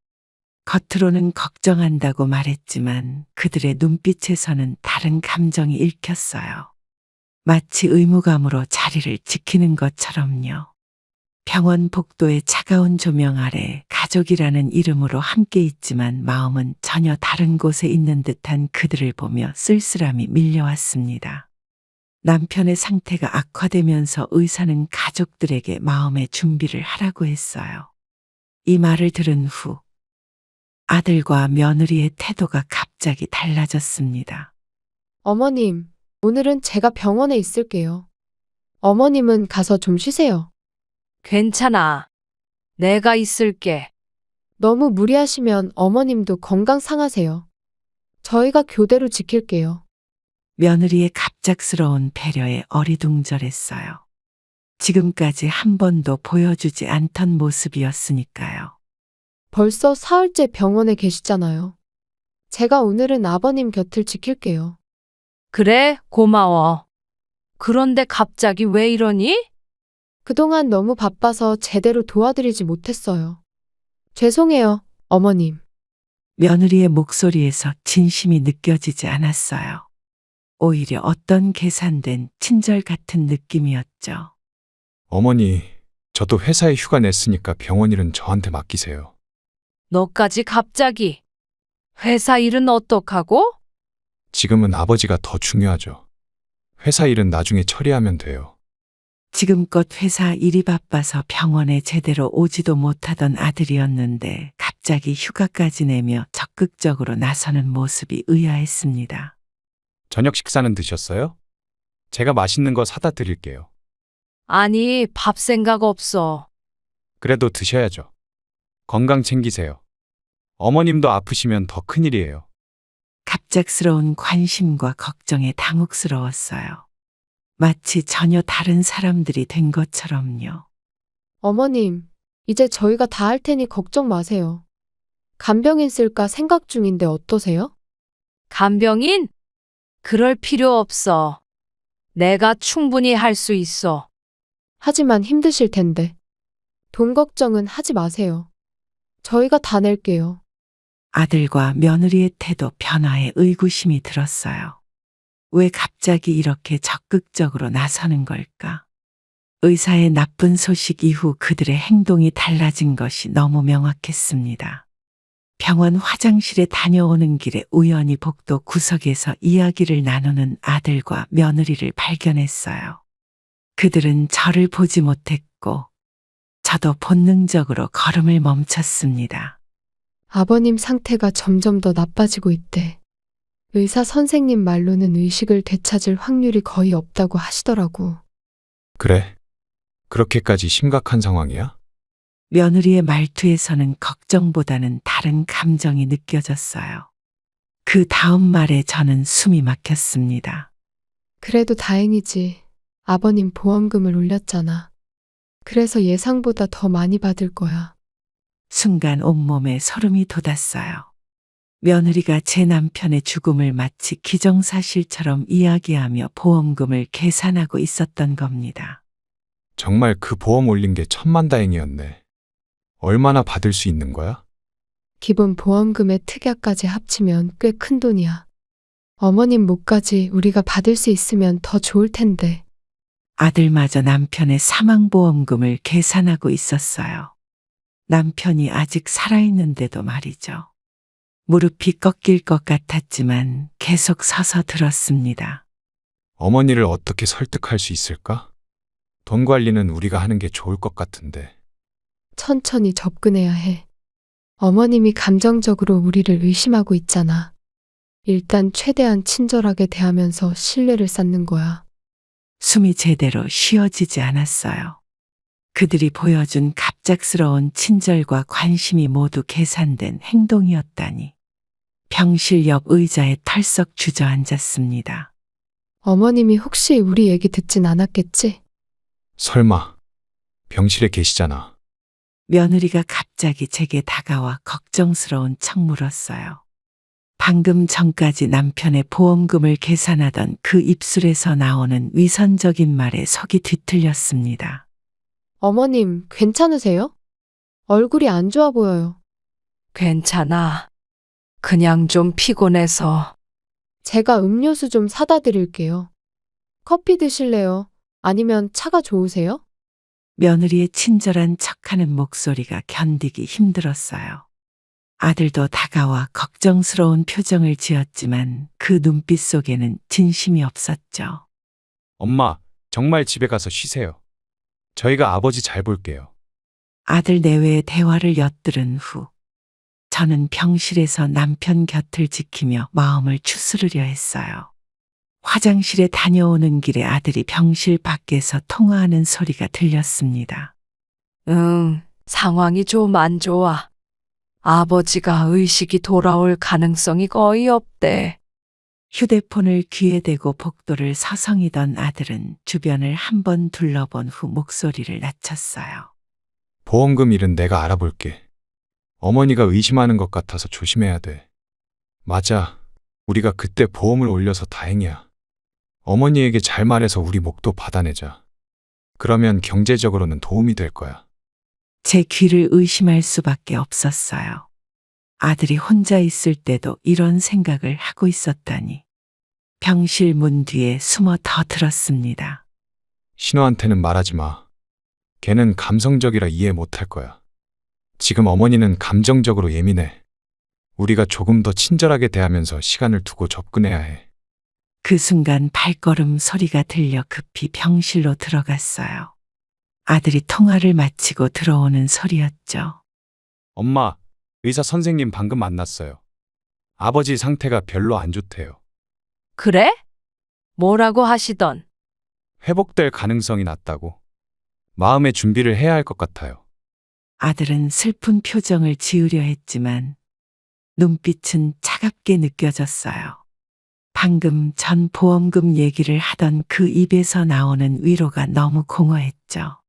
겉으로는 걱정한다고 말했지만 그들의 눈빛에서는 다른 감정이 읽혔어요. 마치 의무감으로 자리를 지키는 것처럼요. 병원 복도의 차가운 조명 아래 가족이라는 이름으로 함께 있지만 마음은 전혀 다른 곳에 있는 듯한 그들을 보며 쓸쓸함이 밀려왔습니다. 남편의 상태가 악화되면서 의사는 가족들에게 마음의 준비를 하라고 했어요. 이 말을 들은 후 아들과 며느리의 태도가 갑자기 달라졌습니다. 어머님, 오늘은 제가 병원에 있을게요. 어머님은 가서 좀 쉬세요. 괜찮아. 내가 있을게. 너무 무리하시면 어머님도 건강 상하세요. 저희가 교대로 지킬게요. 며느리의 갑작스러운 배려에 어리둥절했어요. 지금까지 한 번도 보여주지 않던 모습이었으니까요. 벌써 사흘째 병원에 계시잖아요. 제가 오늘은 아버님 곁을 지킬게요. 그래, 고마워. 그런데 갑자기 왜 이러니? 그동안 너무 바빠서 제대로 도와드리지 못했어요. 죄송해요, 어머님. 며느리의 목소리에서 진심이 느껴지지 않았어요. 오히려 어떤 계산된 친절 같은 느낌이었죠. 어머니, 저도 회사에 휴가 냈으니까 병원 일은 저한테 맡기세요. 너까지 갑자기. 회사 일은 어떡하고? 지금은 아버지가 더 중요하죠. 회사 일은 나중에 처리하면 돼요. 지금껏 회사 일이 바빠서 병원에 제대로 오지도 못하던 아들이었는데 갑자기 휴가까지 내며 적극적으로 나서는 모습이 의아했습니다. 저녁 식사는 드셨어요? 제가 맛있는 거 사다 드릴게요. 아니, 밥 생각 없어. 그래도 드셔야죠. 건강 챙기세요. 어머님도 아프시면 더 큰일이에요. 갑작스러운 관심과 걱정에 당혹스러웠어요. 마치 전혀 다른 사람들이 된 것처럼요. 어머님, 이제 저희가 다 할 테니 걱정 마세요. 간병인 쓸까 생각 중인데 어떠세요? 간병인? 그럴 필요 없어. 내가 충분히 할 수 있어. 하지만 힘드실 텐데. 돈 걱정은 하지 마세요. 저희가 다 낼게요. 아들과 며느리의 태도 변화에 의구심이 들었어요. 왜 갑자기 이렇게 적극적으로 나서는 걸까? 의사의 나쁜 소식 이후 그들의 행동이 달라진 것이 너무 명확했습니다. 병원 화장실에 다녀오는 길에 우연히 복도 구석에서 이야기를 나누는 아들과 며느리를 발견했어요. 그들은 저를 보지 못했고 저도 본능적으로 걸음을 멈췄습니다. 아버님 상태가 점점 더 나빠지고 있대. 의사 선생님 말로는 의식을 되찾을 확률이 거의 없다고 하시더라고. 그래? 그렇게까지 심각한 상황이야? 며느리의 말투에서는 걱정보다는 다른 감정이 느껴졌어요. 그 다음 말에 저는 숨이 막혔습니다. 그래도 다행이지. 아버님 보험금을 올렸잖아. 그래서 예상보다 더 많이 받을 거야. 순간 온몸에 소름이 돋았어요. 며느리가 제 남편의 죽음을 마치 기정사실처럼 이야기하며 보험금을 계산하고 있었던 겁니다. 정말 그 보험 올린 게 천만다행이었네. 얼마나 받을 수 있는 거야? 기본 보험금의 특약까지 합치면 꽤 큰 돈이야. 어머님 몫까지 우리가 받을 수 있으면 더 좋을 텐데. 아들마저 남편의 사망보험금을 계산하고 있었어요. 남편이 아직 살아있는데도 말이죠. 무릎이 꺾일 것 같았지만 계속 서서 들었습니다. 어머니를 어떻게 설득할 수 있을까? 돈 관리는 우리가 하는 게 좋을 것 같은데. 천천히 접근해야 해. 어머님이 감정적으로 우리를 의심하고 있잖아. 일단 최대한 친절하게 대하면서 신뢰를 쌓는 거야. 숨이 제대로 쉬어지지 않았어요. 그들이 보여준 갑작스러운 친절과 관심이 모두 계산된 행동이었다니. 병실 옆 의자에 털썩 주저앉았습니다. 어머님이 혹시 우리 얘기 듣진 않았겠지? 설마 병실에 계시잖아. 며느리가 갑자기 제게 다가와 걱정스러운 척 물었어요. 방금 전까지 남편의 보험금을 계산하던 그 입술에서 나오는 위선적인 말에 속이 뒤틀렸습니다. 어머님, 괜찮으세요? 얼굴이 안 좋아 보여요. 괜찮아. 그냥 좀 피곤해서. 제가 음료수 좀 사다 드릴게요. 커피 드실래요? 아니면 차가 좋으세요? 며느리의 친절한 척하는 목소리가 견디기 힘들었어요. 아들도 다가와 걱정스러운 표정을 지었지만 그 눈빛 속에는 진심이 없었죠. 엄마, 정말 집에 가서 쉬세요. 저희가 아버지 잘 볼게요. 아들 내외의 대화를 엿들은 후 저는 병실에서 남편 곁을 지키며 마음을 추스르려 했어요. 화장실에 다녀오는 길에 아들이 병실 밖에서 통화하는 소리가 들렸습니다. 상황이 좀 안 좋아. 아버지가 의식이 돌아올 가능성이 거의 없대. 휴대폰을 귀에 대고 복도를 서성이던 아들은 주변을 한번 둘러본 후 목소리를 낮췄어요. 보험금 일은 내가 알아볼게. 어머니가 의심하는 것 같아서 조심해야 돼. 맞아. 우리가 그때 보험을 올려서 다행이야. 어머니에게 잘 말해서 우리 목도 받아내자. 그러면 경제적으로는 도움이 될 거야. 제 귀를 의심할 수밖에 없었어요. 아들이 혼자 있을 때도 이런 생각을 하고 있었다니. 병실 문 뒤에 숨어 더 들었습니다. 신호한테는 말하지 마. 걔는 감성적이라 이해 못할 거야. 지금 어머니는 감정적으로 예민해. 우리가 조금 더 친절하게 대하면서 시간을 두고 접근해야 해. 그 순간 발걸음 소리가 들려 급히 병실로 들어갔어요. 아들이 통화를 마치고 들어오는 소리였죠. 엄마, 의사 선생님 방금 만났어요. 아버지 상태가 별로 안 좋대요. 그래? 뭐라고 하시던? 회복될 가능성이 낮다고. 마음의 준비를 해야 할 것 같아요. 아들은 슬픈 표정을 지으려 했지만 눈빛은 차갑게 느껴졌어요. 방금 전 보험금 얘기를 하던 그 입에서 나오는 위로가 너무 공허했죠.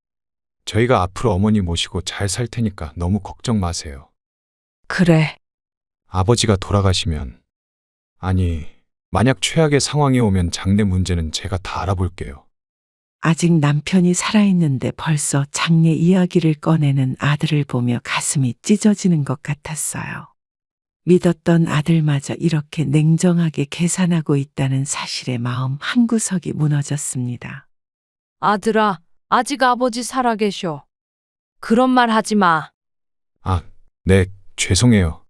저희가 앞으로 어머니 모시고 잘 살 테니까 너무 걱정 마세요. 그래. 아버지가 돌아가시면, 아니, 만약 최악의 상황이 오면 장례 문제는 제가 다 알아볼게요. 아직 남편이 살아있는데 벌써 장례 이야기를 꺼내는 아들을 보며 가슴이 찢어지는 것 같았어요. 믿었던 아들마저 이렇게 냉정하게 계산하고 있다는 사실에 마음 한구석이 무너졌습니다. 아들아, 아직 아버지 살아계셔. 그런 말 하지 마. 아, 네, 죄송해요.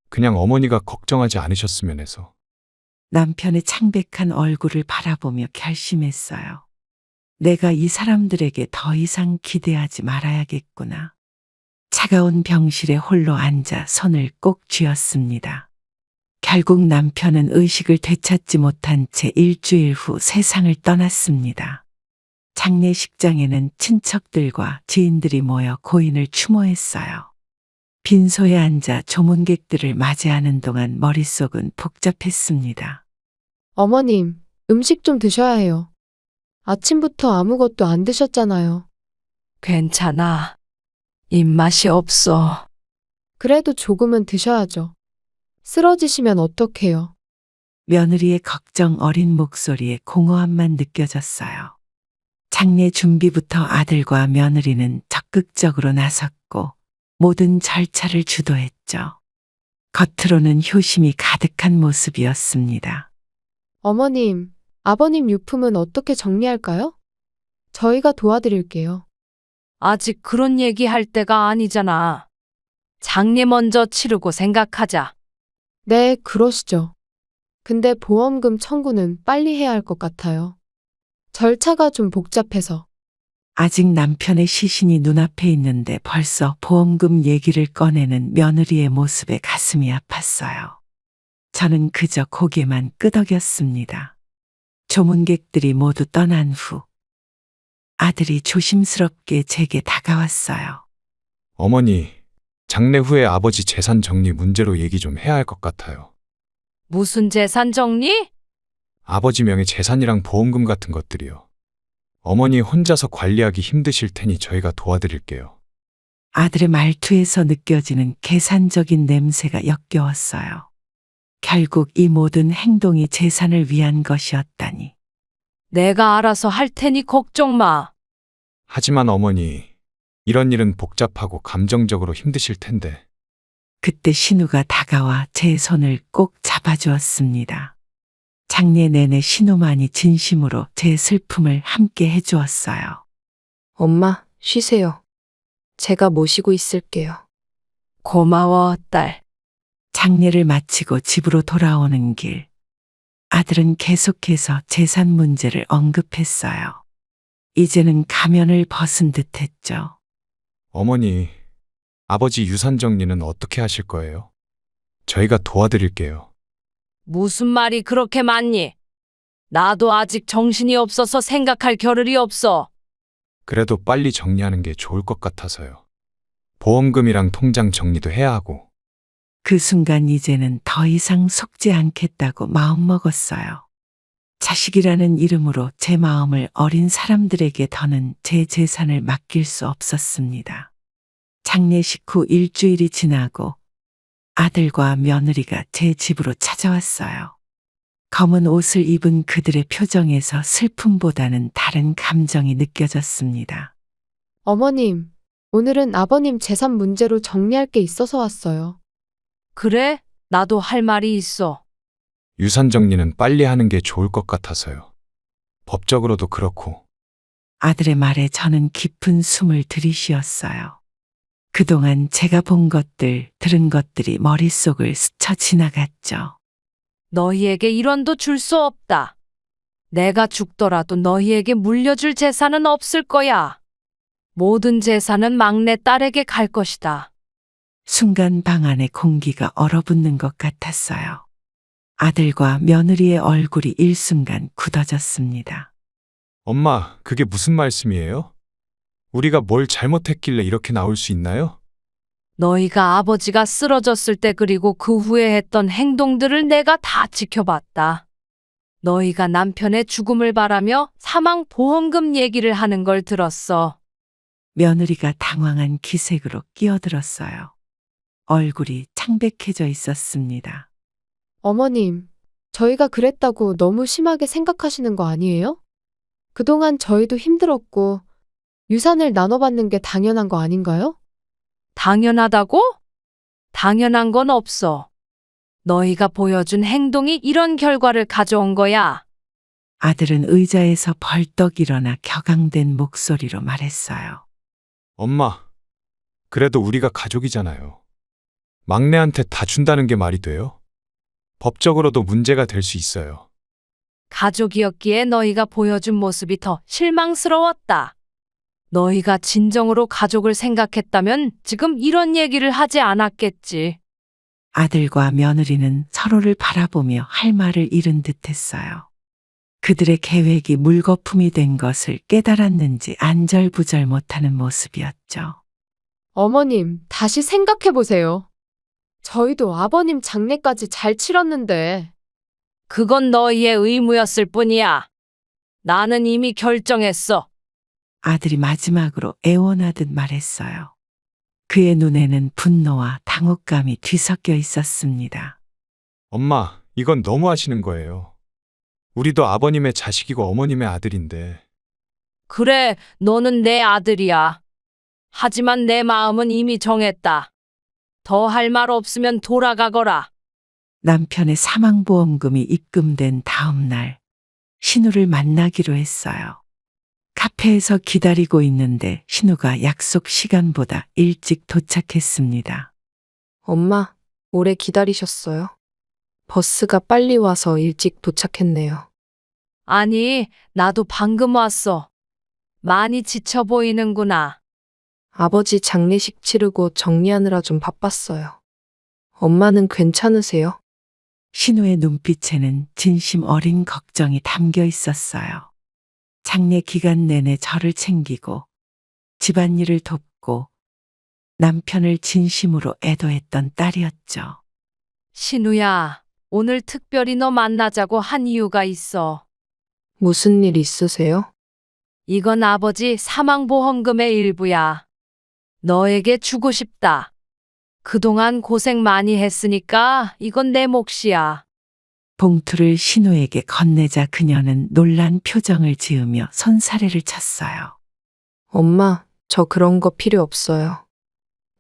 그냥 어머니가 걱정하지 않으셨으면 해서. 남편의 창백한 얼굴을 바라보며 결심했어요. 내가 이 사람들에게 더 이상 기대하지 말아야겠구나. 차가운 병실에 홀로 앉아 손을 꼭 쥐었습니다. 결국 남편은 의식을 되찾지 못한 채 일주일 후 세상을 떠났습니다. 장례식장에는 친척들과 지인들이 모여 고인을 추모했어요. 빈소에 앉아 조문객들을 맞이하는 동안 머릿속은 복잡했습니다. 어머님, 음식 좀 드셔야 해요. 아침부터 아무것도 안 드셨잖아요. 괜찮아. 입맛이 없어. 그래도 조금은 드셔야죠. 쓰러지시면 어떡해요? 며느리의 걱정 어린 목소리에 공허함만 느껴졌어요. 장례 준비부터 아들과 며느리는 적극적으로 나섰고 모든 절차를 주도했죠. 겉으로는 효심이 가득한 모습이었습니다. 어머님, 아버님 유품은 어떻게 정리할까요? 저희가 도와드릴게요. 아직 그런 얘기 할 때가 아니잖아. 장례 먼저 치르고 생각하자. 네, 그러시죠. 근데 보험금 청구는 빨리 해야 할 것 같아요. 절차가 좀 복잡해서. 아직 남편의 시신이 눈앞에 있는데 벌써 보험금 얘기를 꺼내는 며느리의 모습에 가슴이 아팠어요. 저는 그저 고개만 끄덕였습니다. 조문객들이 모두 떠난 후 아들이 조심스럽게 제게 다가왔어요. 어머니, 장례 후에 아버지 재산 정리 문제로 얘기 좀 해야 할 것 같아요. 무슨 재산 정리? 아버지 명의 재산이랑 보험금 같은 것들이요. 어머니 혼자서 관리하기 힘드실 테니 저희가 도와드릴게요. 아들의 말투에서 느껴지는 계산적인 냄새가 역겨웠어요. 결국 이 모든 행동이 재산을 위한 것이었다니. 내가 알아서 할 테니 걱정 마. 하지만 어머니, 이런 일은 복잡하고 감정적으로 힘드실 텐데. 그때 신우가 다가와 제 손을 꼭 잡아주었습니다. 장례 내내 신우만이 진심으로 제 슬픔을 함께 해주었어요. 엄마, 쉬세요. 제가 모시고 있을게요. 고마워, 딸. 장례를 마치고 집으로 돌아오는 길, 아들은 계속해서 재산 문제를 언급했어요. 이제는 가면을 벗은 듯 했죠. 어머니, 아버지 유산 정리는 어떻게 하실 거예요? 저희가 도와드릴게요. 무슨 말이 그렇게 많니? 나도 아직 정신이 없어서 생각할 겨를이 없어. 그래도 빨리 정리하는 게 좋을 것 같아서요. 보험금이랑 통장 정리도 해야 하고. 그 순간 이제는 더 이상 속지 않겠다고 마음먹었어요. 자식이라는 이름으로 제 마음을 어린 사람들에게 더는 제 재산을 맡길 수 없었습니다. 장례식 후 일주일이 지나고 아들과 며느리가 제 집으로 찾아왔어요. 검은 옷을 입은 그들의 표정에서 슬픔보다는 다른 감정이 느껴졌습니다. 어머님, 오늘은 아버님 재산 문제로 정리할 게 있어서 왔어요. 그래? 나도 할 말이 있어. 유산 정리는 빨리 하는 게 좋을 것 같아서요. 법적으로도 그렇고. 아들의 말에 저는 깊은 숨을 들이쉬었어요. 그동안 제가 본 것들, 들은 것들이 머릿속을 스쳐 지나갔죠. 너희에게 1원도 줄 수 없다. 내가 죽더라도 너희에게 물려줄 재산은 없을 거야. 모든 재산은 막내 딸에게 갈 것이다. 순간 방 안에 공기가 얼어붙는 것 같았어요. 아들과 며느리의 얼굴이 일순간 굳어졌습니다. 엄마, 그게 무슨 말씀이에요? 우리가 뭘 잘못했길래 이렇게 나올 수 있나요? 너희가 아버지가 쓰러졌을 때 그리고 그 후에 했던 행동들을 내가 다 지켜봤다. 너희가 남편의 죽음을 바라며 사망보험금 얘기를 하는 걸 들었어. 며느리가 당황한 기색으로 끼어들었어요. 얼굴이 창백해져 있었습니다. 어머님, 저희가 그랬다고 너무 심하게 생각하시는 거 아니에요? 그동안 저희도 힘들었고 유산을 나눠받는 게 당연한 거 아닌가요? 당연하다고? 당연한 건 없어. 너희가 보여준 행동이 이런 결과를 가져온 거야. 아들은 의자에서 벌떡 일어나 격앙된 목소리로 말했어요. 엄마, 그래도 우리가 가족이잖아요. 막내한테 다 준다는 게 말이 돼요? 법적으로도 문제가 될 수 있어요. 가족이었기에 너희가 보여준 모습이 더 실망스러웠다. 너희가 진정으로 가족을 생각했다면 지금 이런 얘기를 하지 않았겠지. 아들과 며느리는 서로를 바라보며 할 말을 잃은 듯했어요. 그들의 계획이 물거품이 된 것을 깨달았는지 안절부절 못하는 모습이었죠. 어머님, 다시 생각해 보세요. 저희도 아버님 장례까지 잘 치렀는데. 그건 너희의 의무였을 뿐이야. 나는 이미 결정했어. 아들이 마지막으로 애원하듯 말했어요. 그의 눈에는 분노와 당혹감이 뒤섞여 있었습니다. 엄마, 이건 너무 하시는 거예요. 우리도 아버님의 자식이고 어머님의 아들인데. 그래, 너는 내 아들이야. 하지만 내 마음은 이미 정했다. 더 할 말 없으면 돌아가거라. 남편의 사망보험금이 입금된 다음 날 신우를 만나기로 했어요. 카페에서 기다리고 있는데 신우가 약속 시간보다 일찍 도착했습니다. 엄마, 오래 기다리셨어요? 버스가 빨리 와서 일찍 도착했네요. 아니, 나도 방금 왔어. 많이 지쳐 보이는구나. 아버지 장례식 치르고 정리하느라 좀 바빴어요. 엄마는 괜찮으세요? 신우의 눈빛에는 진심 어린 걱정이 담겨 있었어요. 장례 기간 내내 저를 챙기고 집안일을 돕고 남편을 진심으로 애도했던 딸이었죠. 신우야, 오늘 특별히 너 만나자고 한 이유가 있어. 무슨 일 있으세요? 이건 아버지 사망보험금의 일부야. 너에게 주고 싶다. 그동안 고생 많이 했으니까 이건 내 몫이야. 봉투를 신우에게 건네자 그녀는 놀란 표정을 지으며 손사래를 쳤어요. 엄마, 저 그런 거 필요 없어요.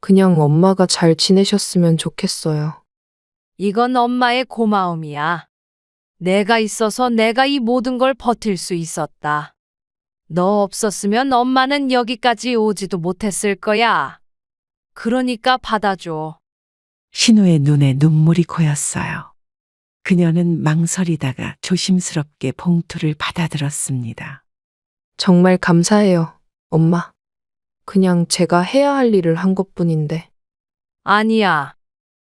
그냥 엄마가 잘 지내셨으면 좋겠어요. 이건 엄마의 고마움이야. 내가 있어서 내가 이 모든 걸 버틸 수 있었다. 너 없었으면 엄마는 여기까지 오지도 못했을 거야. 그러니까 받아줘. 신우의 눈에 눈물이 고였어요. 그녀는 망설이다가 조심스럽게 봉투를 받아들었습니다. 정말 감사해요, 엄마. 그냥 제가 해야 할 일을 한 것뿐인데. 아니야.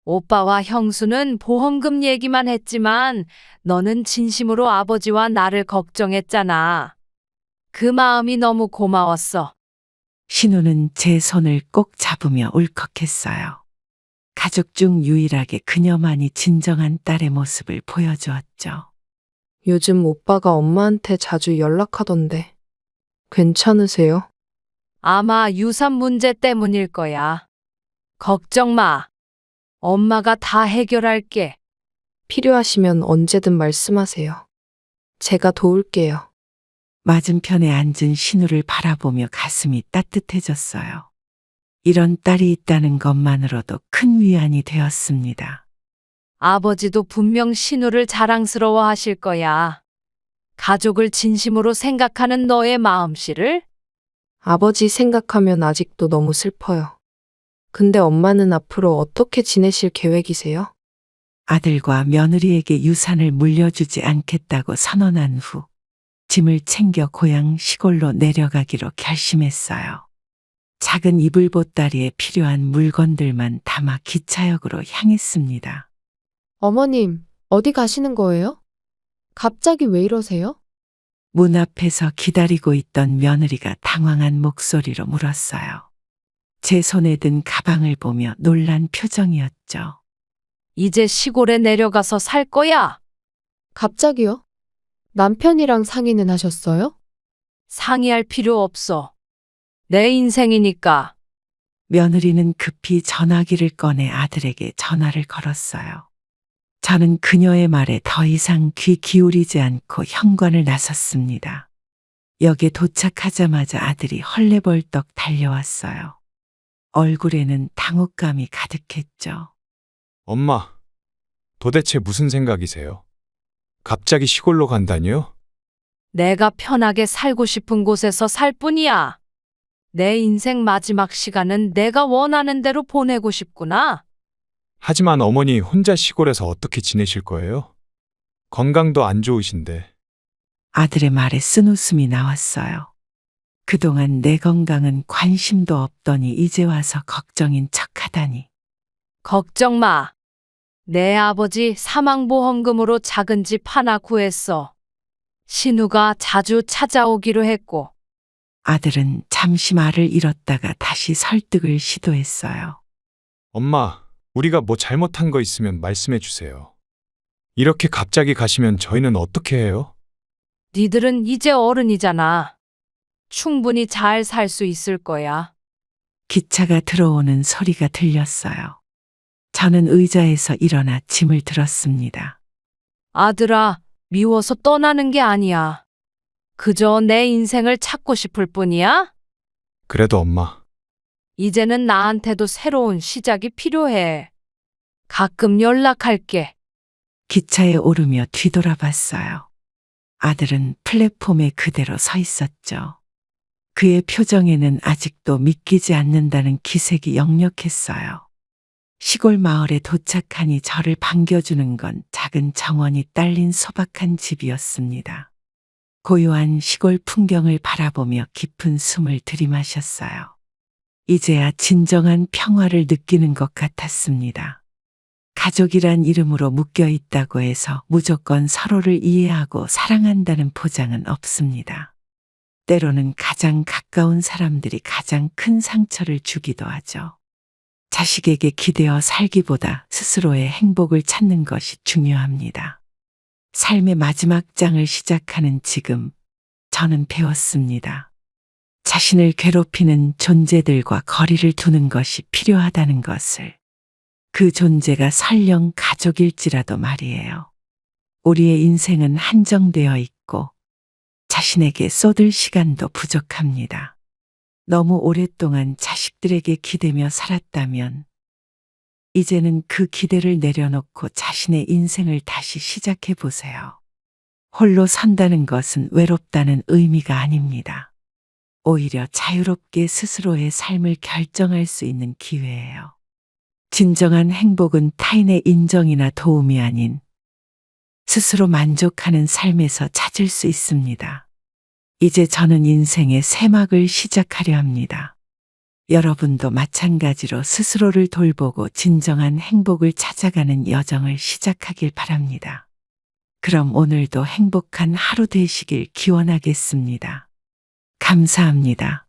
오빠와 형수는 보험금 얘기만 했지만 너는 진심으로 아버지와 나를 걱정했잖아. 그 마음이 너무 고마웠어. 신우는 제 손을 꼭 잡으며 울컥했어요. 가족 중 유일하게 그녀만이 진정한 딸의 모습을 보여주었죠. 요즘 오빠가 엄마한테 자주 연락하던데. 괜찮으세요? 아마 유산 문제 때문일 거야. 걱정 마. 엄마가 다 해결할게. 필요하시면 언제든 말씀하세요. 제가 도울게요. 맞은편에 앉은 신우를 바라보며 가슴이 따뜻해졌어요. 이런 딸이 있다는 것만으로도 큰 위안이 되었습니다. 아버지도 분명 신우를 자랑스러워 하실 거야. 가족을 진심으로 생각하는 너의 마음씨를? 아버지 생각하면 아직도 너무 슬퍼요. 근데 엄마는 앞으로 어떻게 지내실 계획이세요? 아들과 며느리에게 유산을 물려주지 않겠다고 선언한 후 짐을 챙겨 고향 시골로 내려가기로 결심했어요. 작은 이불 보따리에 필요한 물건들만 담아 기차역으로 향했습니다. 어머님, 어디 가시는 거예요? 갑자기 왜 이러세요? 문 앞에서 기다리고 있던 며느리가 당황한 목소리로 물었어요. 제 손에 든 가방을 보며 놀란 표정이었죠. 이제 시골에 내려가서 살 거야. 갑자기요? 남편이랑 상의는 하셨어요? 상의할 필요 없어. 내 인생이니까. 며느리는 급히 전화기를 꺼내 아들에게 전화를 걸었어요. 저는 그녀의 말에 더 이상 귀 기울이지 않고 현관을 나섰습니다. 역에 도착하자마자 아들이 헐레벌떡 달려왔어요. 얼굴에는 당혹감이 가득했죠. 엄마, 도대체 무슨 생각이세요? 갑자기 시골로 간다니요? 내가 편하게 살고 싶은 곳에서 살 뿐이야. 내 인생 마지막 시간은 내가 원하는 대로 보내고 싶구나. 하지만 어머니 혼자 시골에서 어떻게 지내실 거예요? 건강도 안 좋으신데. 아들의 말에 쓴웃음이 나왔어요. 그동안 내 건강은 관심도 없더니 이제 와서 걱정인 척하다니. 걱정 마. 내 아버지 사망보험금으로 작은 집 하나 구했어. 신우가 자주 찾아오기로 했고. 아들은 잠시 말을 잃었다가 다시 설득을 시도했어요. 엄마, 우리가 뭐 잘못한 거 있으면 말씀해 주세요. 이렇게 갑자기 가시면 저희는 어떻게 해요? 니들은 이제 어른이잖아. 충분히 잘 살 수 있을 거야. 기차가 들어오는 소리가 들렸어요. 저는 의자에서 일어나 짐을 들었습니다. 아들아, 미워서 떠나는 게 아니야. 그저 내 인생을 찾고 싶을 뿐이야? 그래도 엄마, 이제는 나한테도 새로운 시작이 필요해. 가끔 연락할게. 기차에 오르며 뒤돌아봤어요. 아들은 플랫폼에 그대로 서 있었죠. 그의 표정에는 아직도 믿기지 않는다는 기색이 역력했어요. 시골 마을에 도착하니 저를 반겨주는 건 작은 정원이 딸린 소박한 집이었습니다. 고요한 시골 풍경을 바라보며 깊은 숨을 들이마셨어요. 이제야 진정한 평화를 느끼는 것 같았습니다. 가족이란 이름으로 묶여 있다고 해서 무조건 서로를 이해하고 사랑한다는 보장은 없습니다. 때로는 가장 가까운 사람들이 가장 큰 상처를 주기도 하죠. 자식에게 기대어 살기보다 스스로의 행복을 찾는 것이 중요합니다. 삶의 마지막 장을 시작하는 지금, 저는 배웠습니다. 자신을 괴롭히는 존재들과 거리를 두는 것이 필요하다는 것을. 그 존재가 설령 가족일지라도 말이에요. 우리의 인생은 한정되어 있고 자신에게 쏟을 시간도 부족합니다. 너무 오랫동안 자식들에게 기대며 살았다면 이제는 그 기대를 내려놓고 자신의 인생을 다시 시작해 보세요. 홀로 산다는 것은 외롭다는 의미가 아닙니다. 오히려 자유롭게 스스로의 삶을 결정할 수 있는 기회예요. 진정한 행복은 타인의 인정이나 도움이 아닌 스스로 만족하는 삶에서 찾을 수 있습니다. 이제 저는 인생의 새 막을 시작하려 합니다. 여러분도 마찬가지로 스스로를 돌보고 진정한 행복을 찾아가는 여정을 시작하길 바랍니다. 그럼 오늘도 행복한 하루 되시길 기원하겠습니다. 감사합니다.